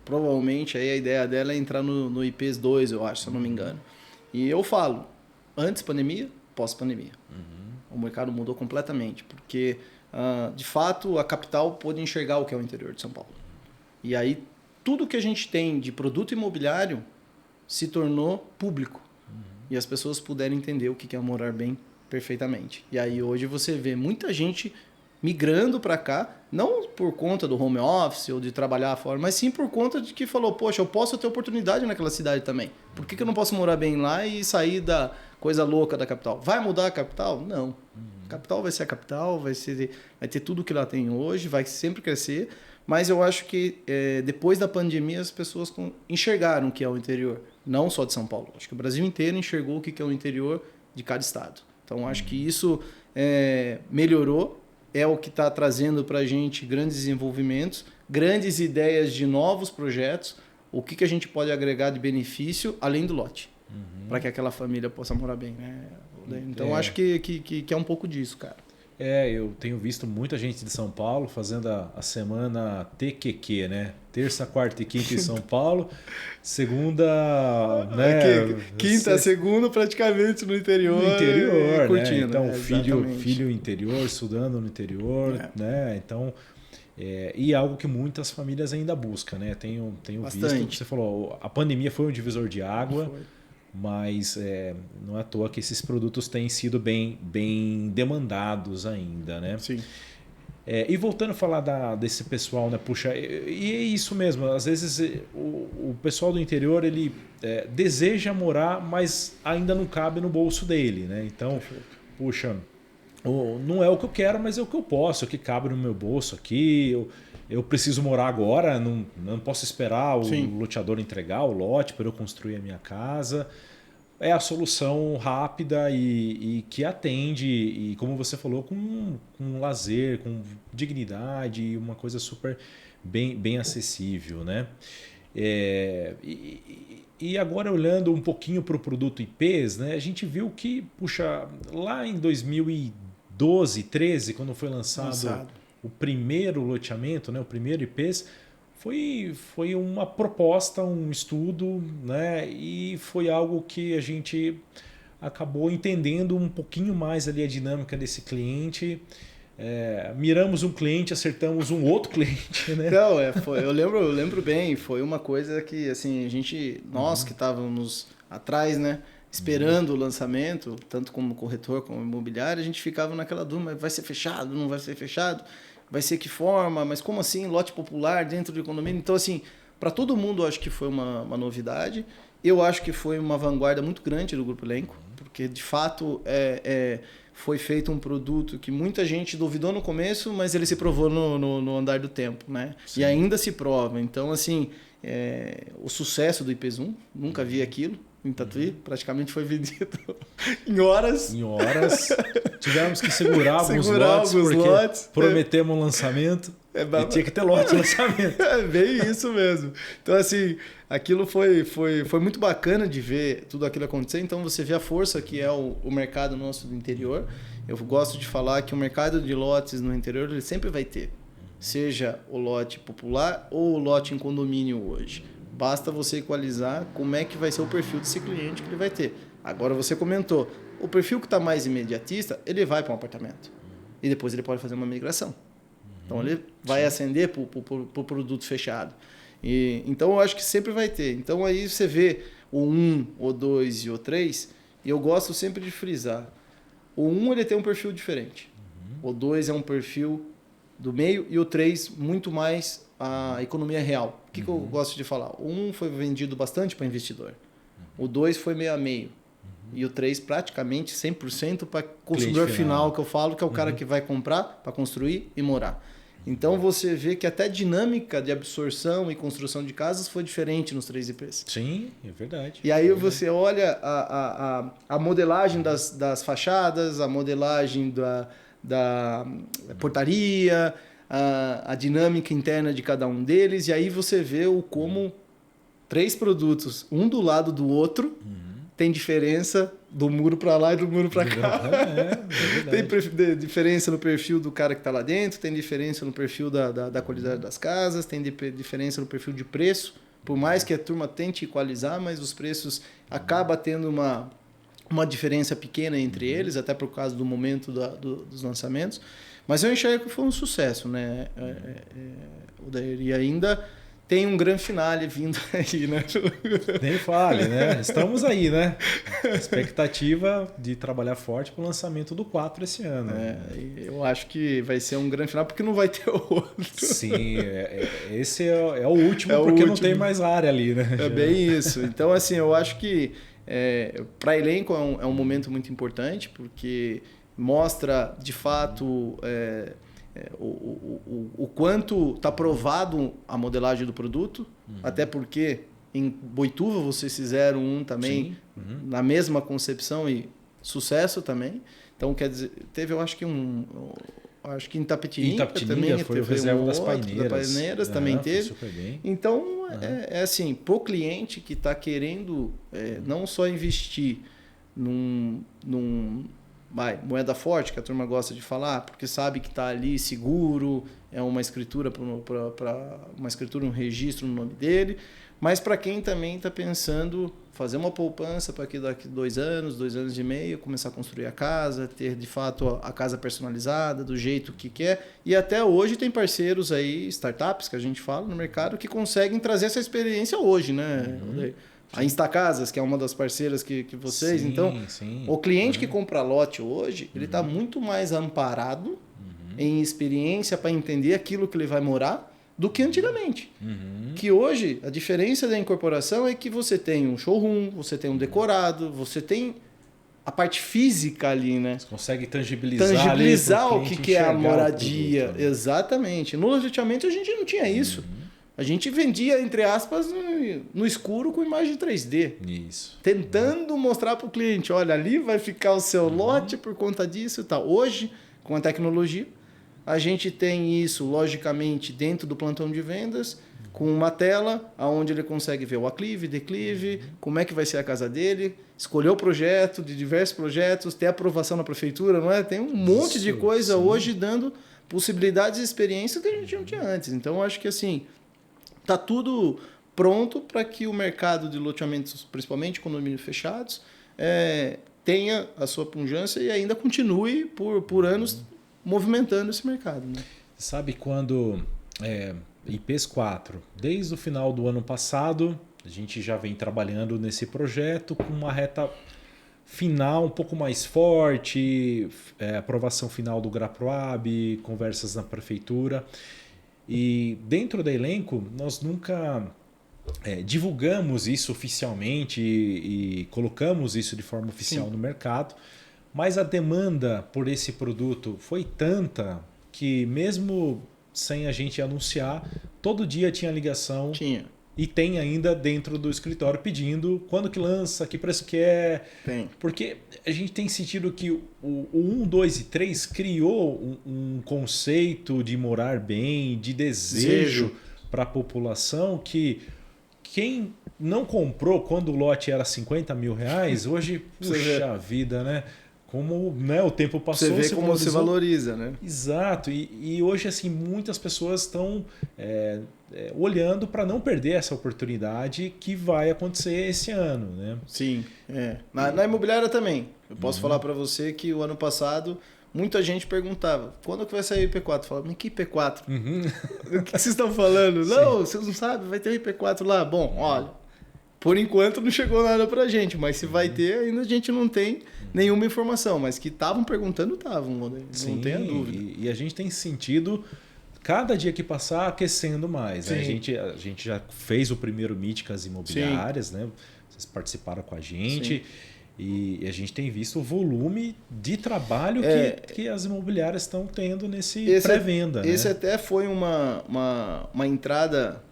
provavelmente aí a ideia dela é entrar no IPs 2, eu acho, se eu não me engano. E eu falo, antes pandemia, pós-pandemia. O mercado mudou completamente, porque de fato a capital pôde enxergar o que é o interior de São Paulo. E aí tudo que a gente tem de produto imobiliário se tornou público. E as pessoas puderam entender o que é morar bem perfeitamente. E aí hoje você vê muita gente migrando para cá, não por conta do home office ou de trabalhar fora, mas sim por conta de que falou, poxa, eu posso ter oportunidade naquela cidade também. Por que eu não posso morar bem lá e sair da coisa louca da capital? Vai mudar a capital? Não. A capital vai ser a capital, vai ter tudo que lá tem hoje, vai sempre crescer, mas eu acho que depois da pandemia as pessoas enxergaram o que é o interior, não só de São Paulo. Acho que o Brasil inteiro enxergou o que é o interior de cada estado. Então acho que isso melhorou, é o que está trazendo para a gente grandes desenvolvimentos, grandes ideias de novos projetos, o que a gente pode agregar de benefício além do lote, para que aquela família possa morar bem, né? Então acho que é um pouco disso, cara. Eu tenho visto muita gente de São Paulo fazendo a semana TQQ, né? Terça, quarta e quinta em São Paulo, segunda, né? Quinta, segunda praticamente no interior. No interior, curtindo, né? Então, exatamente. filho interior, estudando no interior, né? Então, e algo que muitas famílias ainda buscam, né? Tenho visto, você falou, a pandemia foi um divisor de água. Mas não é à toa que esses produtos têm sido bem demandados ainda, né? Sim. E voltando a falar desse pessoal, né? Puxa, e é isso mesmo. Às vezes o pessoal do interior ele deseja morar, mas ainda não cabe no bolso dele, né? Então, puxa, não é o que eu quero, mas é o que eu posso, é o que cabe no meu bolso aqui. Eu preciso morar agora, não posso esperar o loteador entregar o lote para eu construir a minha casa. É a solução rápida e que atende, e como você falou, com lazer, com dignidade e uma coisa super bem acessível, né? E agora olhando um pouquinho para o produto IPs, né, a gente viu que, puxa, lá em 2012, 13, quando foi lançado o primeiro loteamento, né, o primeiro IPs, foi uma proposta, um estudo, né, e foi algo que a gente acabou entendendo um pouquinho mais ali a dinâmica desse cliente. Miramos um cliente, acertamos um outro cliente, né? Não, eu lembro bem, foi uma coisa que assim, nós que estávamos atrás, né, esperando o lançamento, tanto como corretor como imobiliário, a gente ficava naquela dúvida, vai ser fechado, não vai ser fechado? Vai ser que forma? Mas como assim? Lote popular dentro do condomínio? Então, assim, para todo mundo, eu acho que foi uma novidade. Eu acho que foi uma vanguarda muito grande do Grupo Elenco, porque, de fato, foi feito um produto que muita gente duvidou no começo, mas ele se provou no andar do tempo, né? Sim. E ainda se prova. Então, assim, o sucesso do IPs1, nunca vi aquilo. Em Tatuí, praticamente foi vendido em horas. Tivemos que segurar alguns lotes, porque prometemos um lançamento e tinha que ter lote de lançamento. É bem isso mesmo. Então, assim, aquilo foi muito bacana de ver tudo aquilo acontecer. Então, você vê a força que é o mercado nosso do interior. Eu gosto de falar que o mercado de lotes no interior ele sempre vai ter. Seja o lote popular ou o lote em condomínio hoje. Basta você equalizar como é que vai ser o perfil desse cliente que ele vai ter. Agora você comentou, o perfil que está mais imediatista, ele vai para um apartamento. E depois ele pode fazer uma migração. Então ele vai ascender para o produto fechado. Então eu acho que sempre vai ter. Então aí você vê o 1, o 2 e o 3, e eu gosto sempre de frisar. O 1 ele tem um perfil diferente. O 2 é um perfil do meio, e o 3 muito mais a economia real. O que eu gosto de falar? O 1 foi vendido bastante para investidor. O 2 foi meio a meio. E o 3 praticamente 100% para consumidor final, que eu falo, que é o cara que vai comprar para construir e morar. Então você vê que até a dinâmica de absorção e construção de casas foi diferente nos 3 IPs. Sim, é verdade. E aí você olha a modelagem das fachadas, a modelagem da portaria, a dinâmica interna de cada um deles, e aí você vê como 3 produtos, um do lado do outro, tem diferença do muro para lá e do muro para cá. Tem diferença no perfil do cara que está lá dentro, tem diferença no perfil da qualidade das casas, tem diferença no perfil de preço. Por mais que a turma tente equalizar, mas os preços acaba tendo uma diferença pequena entre eles, até por causa do momento dos lançamentos. Mas eu enxergo que foi um sucesso, né? E ainda tem um grande finale vindo aí, né? Nem fale, né? Estamos aí, né? Expectativa de trabalhar forte para o lançamento do 4 esse ano. Eu acho que vai ser um grande final, porque não vai ter outro. Sim, esse é o último, porque não tem mais área ali, né? É bem isso. Então, assim, eu acho que para a Elenco é um momento muito importante, porque mostra, de fato, o quanto está provado a modelagem do produto, até porque em Boituva vocês fizeram um também na mesma concepção e sucesso também. Então, quer dizer, teve, eu acho que acho que em Itapetininga também foi o reserva das Paineiras. Também teve. Super bem. Então, é assim, para o cliente que está querendo não só investir num moeda forte, que a turma gosta de falar, porque sabe que está ali seguro, é uma escritura um registro no nome dele, mas para quem também está pensando fazer uma poupança para que daqui 2 anos, 2 anos e meio, começar a construir a casa, ter de fato a casa personalizada, do jeito que quer. E até hoje tem parceiros aí, startups que a gente fala no mercado, que conseguem trazer essa experiência hoje, né? A Instacasas, que é uma das parceiras que vocês... Sim, então, sim. O cliente que compra lote hoje, ele está muito mais amparado em experiência para entender aquilo que ele vai morar do que antigamente. Que hoje, a diferença da incorporação é que você tem um showroom, você tem um decorado, você tem a parte física ali, né? Você consegue tangibilizar o que é a moradia. Produto, né? Exatamente. No loteamento a gente não tinha isso. A gente vendia, entre aspas, no escuro com imagem 3D. Isso. Tentando mostrar para o cliente, olha, ali vai ficar o seu lote por conta disso e tal. Hoje, com a tecnologia, a gente tem isso, logicamente, dentro do plantão de vendas, com uma tela onde ele consegue ver o aclive, declive, como é que vai ser a casa dele, escolher o projeto, de diversos projetos, ter aprovação na prefeitura, não é? Tem um monte de coisa hoje dando possibilidades e experiências que a gente não tinha antes. Então, eu acho que assim, está tudo pronto para que o mercado de loteamentos, principalmente condomínios fechados, tenha a sua pujança e ainda continue por anos movimentando esse mercado. Né? Sabe quando IPs 4, desde o final do ano passado, a gente já vem trabalhando nesse projeto com uma reta final um pouco mais forte, aprovação final do GRAPROAB, conversas na prefeitura. E dentro da Elenco, nós nunca divulgamos isso oficialmente e colocamos isso de forma oficial no mercado, mas a demanda por esse produto foi tanta que mesmo sem a gente anunciar, todo dia tinha ligação. E tem ainda dentro do escritório pedindo quando que lança, que preço que é. Tem. Porque a gente tem sentido que o 1, 2 e 3 criou um conceito de morar bem, de desejo para a população, que quem não comprou quando o lote era 50 mil reais, hoje, puxa vida, né? Como o tempo passou, você vê como se valoriza, né? Exato. E hoje, assim, muitas pessoas estão olhando para não perder essa oportunidade que vai acontecer esse ano, né? Sim. Na imobiliária também. Eu posso falar para você que o ano passado muita gente perguntava, quando que vai sair o IP4? Eu falava, mas que IP4? O que vocês estão falando? Não, vocês não sabem, vai ter o IP4 lá. Bom, olha, por enquanto não chegou nada pra gente, mas se vai ter, ainda a gente não tem nenhuma informação. Mas que estavam perguntando, estavam, não tenha dúvida. E a gente tem sentido cada dia que passar aquecendo mais. Né? Sim. A gente já fez o primeiro Meet com as imobiliárias, né? Vocês participaram com a gente. Sim. E a gente tem visto o volume de trabalho que as imobiliárias estão tendo nesse pré-venda. Esse né? até foi uma entrada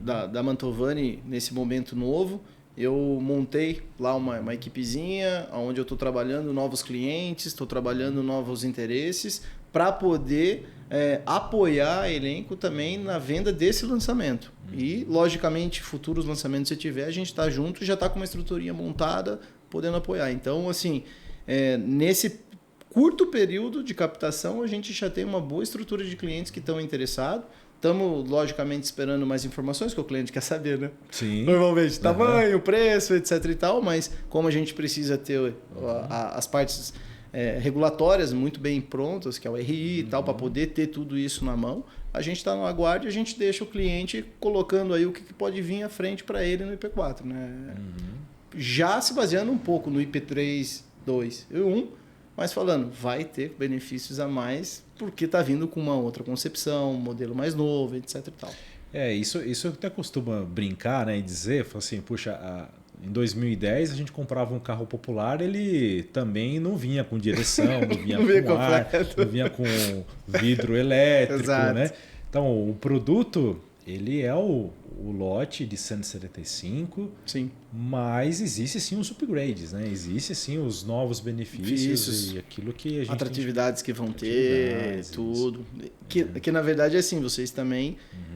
da Mantovani nesse momento novo. Eu montei lá uma equipezinha onde eu estou trabalhando novos clientes, estou trabalhando novos interesses para poder apoiar a Elenco também na venda desse lançamento. E, logicamente, futuros lançamentos se tiver, a gente está junto, já está com uma estruturinha montada, podendo apoiar. Então, assim, nesse curto período de captação, a gente já tem uma boa estrutura de clientes que estão interessados. Estamos, logicamente, esperando mais informações, que o cliente quer saber, né? Sim. Normalmente, tamanho, preço, etc e tal, mas como a gente precisa ter as partes regulatórias muito bem prontas, que é o RI e tal, para poder ter tudo isso na mão, a gente está no aguardo e a gente deixa o cliente colocando aí o que pode vir à frente para ele no IP4, né? Já se baseando um pouco no IP3, 2 e 1, mas falando, vai ter benefícios a mais porque está vindo com uma outra concepção, um modelo mais novo, etc e tal. Isso eu até costumo brincar, né, e dizer, assim, puxa, em 2010 a gente comprava um carro popular, ele também não vinha com direção, não vinha com ar, não vinha com vidro elétrico, Exato. né? Então, o produto, ele é o lote de 175, sim. Mas existe sim os upgrades, né? Existe sim os novos benefícios e aquilo que a gente atratividades que vão ter, tudo. Que na verdade é assim, vocês também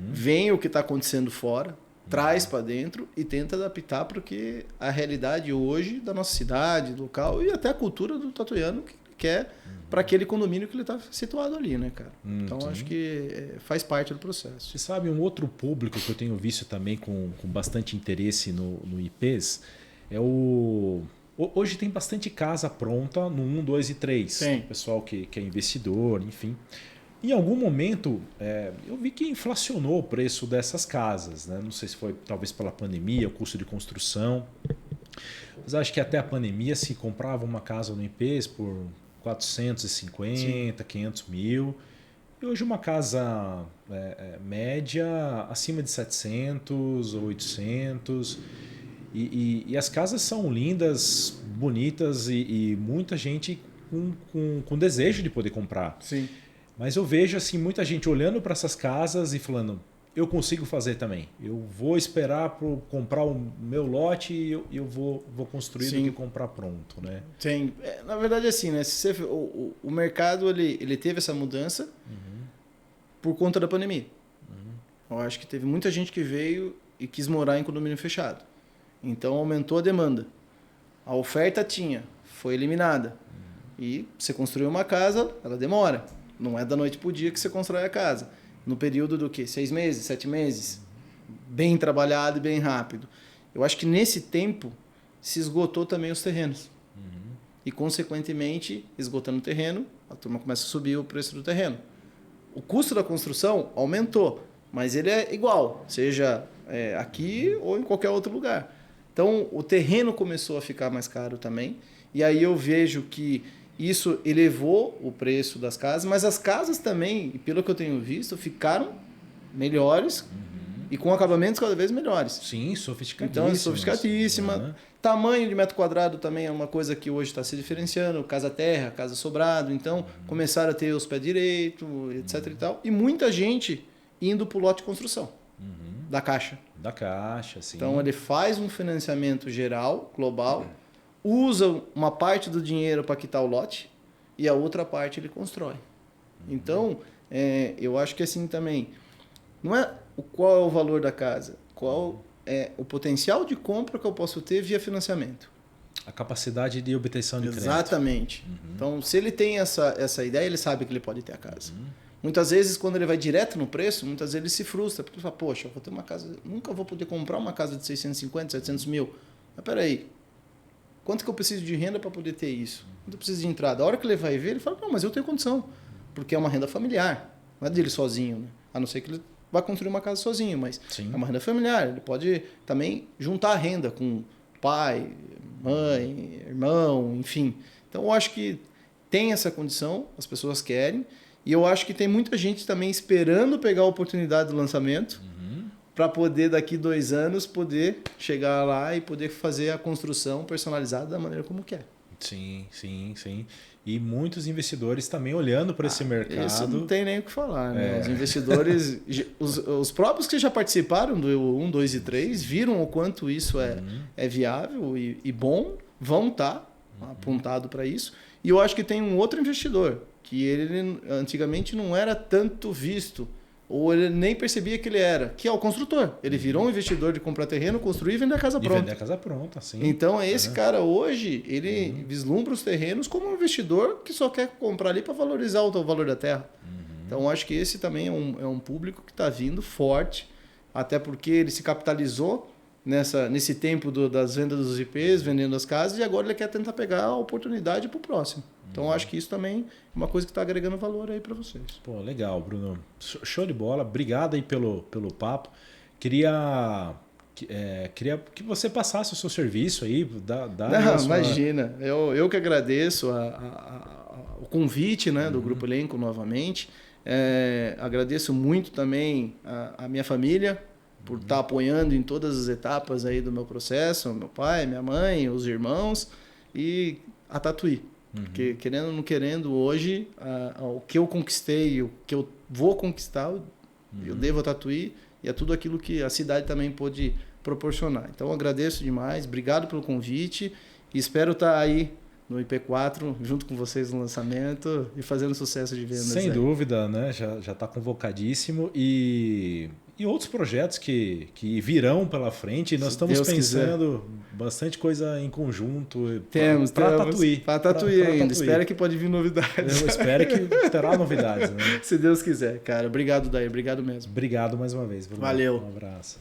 veem o que está acontecendo fora, traz para dentro e tenta adaptar porque a realidade hoje da nossa cidade, do local e até a cultura do tatuiano que quer para aquele condomínio que ele está situado ali, né, cara? Então acho que faz parte do processo. Você sabe, um outro público que eu tenho visto também com bastante interesse no IPs é hoje tem bastante casa pronta no 1, 2 e 3. Sim. O pessoal que é investidor, enfim. Em algum momento, eu vi que inflacionou o preço dessas casas. Né? Não sei se foi talvez pela pandemia, o custo de construção. Mas acho que até a pandemia se comprava uma casa no IPs por 450, Sim. 500 mil. E hoje uma casa média acima de 700 ou 800. E as casas são lindas, bonitas e muita gente com desejo de poder comprar. Sim. Mas eu vejo assim, muita gente olhando para essas casas e falando, eu consigo fazer também. Eu vou esperar para comprar o meu lote e eu vou construir do que comprar pronto. Né? Sim. Na verdade, assim, né? O mercado ele teve essa mudança por conta da pandemia. Eu acho que teve muita gente que veio e quis morar em condomínio fechado. Então aumentou a demanda. A oferta foi eliminada. E você construiu uma casa, ela demora. Não é da noite para o dia que você constrói a casa. No período do quê? 6 meses, 7 meses? Bem trabalhado e bem rápido. Eu acho que nesse tempo se esgotou também os terrenos. E, consequentemente, esgotando o terreno, a turma começa a subir o preço do terreno. O custo da construção aumentou, mas ele é igual, seja aqui ou em qualquer outro lugar. Então, o terreno começou a ficar mais caro também. E aí eu vejo que isso elevou o preço das casas, mas as casas também, pelo que eu tenho visto, ficaram melhores e com acabamentos cada vez melhores. Sim, sofisticadíssima. Então, sofisticadíssima. Tamanho de metro quadrado também é uma coisa que hoje está se diferenciando. Casa terra, casa sobrado. Então, começaram a ter os pés direito, etc e tal. E muita gente indo para o lote de construção da Caixa. Da Caixa, sim. Então, ele faz um financiamento geral, global, usa uma parte do dinheiro para quitar o lote e a outra parte ele constrói. Então, eu acho que assim também, não é qual é o valor da casa, qual é o potencial de compra que eu posso ter via financiamento. A capacidade de obtenção de crédito. Exatamente. Então, se ele tem essa ideia, ele sabe que ele pode ter a casa. Muitas vezes, quando ele vai direto no preço, muitas vezes ele se frustra, porque ele fala, poxa, eu vou ter uma casa, nunca vou poder comprar uma casa de 650, 700 mil. Mas peraí, quanto que eu preciso de renda para poder ter isso? Quanto eu preciso de entrada? A hora que ele vai ver, ele fala, não, mas eu tenho condição, porque é uma renda familiar, não é dele sozinho, né? A não ser que ele vá construir uma casa sozinho, mas Sim. É uma renda familiar, ele pode também juntar a renda com pai, mãe, irmão, enfim. Então, eu acho que tem essa condição, as pessoas querem, E eu acho que tem muita gente também esperando pegar a oportunidade do lançamento para poder, daqui 2 anos, poder chegar lá e poder fazer a construção personalizada da maneira como quer. Sim, sim, sim. E muitos investidores também olhando para esse mercado. Isso não tem nem o que falar, né? Os investidores, os próprios que já participaram do 1, 2 e 3, viram o quanto isso é viável e bom, vão estar apontado para isso. E eu acho que tem um outro investidor, que ele antigamente não era tanto visto, ou ele nem percebia que ele era, que é o construtor. Ele virou um investidor de comprar terreno, construir e vender a casa pronta. Vender a casa pronta, sim. Então, esse cara hoje, ele vislumbra os terrenos como um investidor que só quer comprar ali para valorizar o valor da terra. Então, acho que esse também é um público que está vindo forte, até porque ele se capitalizou nesse tempo das vendas dos IPs, vendendo as casas, e agora ele quer tentar pegar a oportunidade para o próximo. Então, acho que isso também é uma coisa que está agregando valor aí para vocês. Pô, legal, Bruno. Show de bola. Obrigado aí pelo papo. Queria que você passasse o seu serviço aí. Não, imagina. Eu que agradeço o convite, né, do Grupo Elenco novamente. Agradeço muito também a minha família por estar apoiando em todas as etapas aí do meu processo. Meu pai, minha mãe, os irmãos e a Tatuí. Porque, querendo ou não querendo, hoje, o que eu conquistei, o que eu vou conquistar, eu devo a Tatuí e a tudo aquilo que a cidade também pôde proporcionar. Então, eu agradeço demais, obrigado pelo convite e espero estar aí no IP4, junto com vocês no lançamento e fazendo sucesso de vendas. Sem dúvida, né? Já está convocadíssimo e outros projetos que virão pela frente. Nós estamos pensando bastante coisa em conjunto. Temos. Tatuí. Para Tatuí ainda. Espero que pode vir novidades. Eu espero que terá novidades. Né? Se Deus quiser, cara. Obrigado, Daí. Obrigado mesmo. Obrigado mais uma vez. Bruno. Valeu. Um abraço.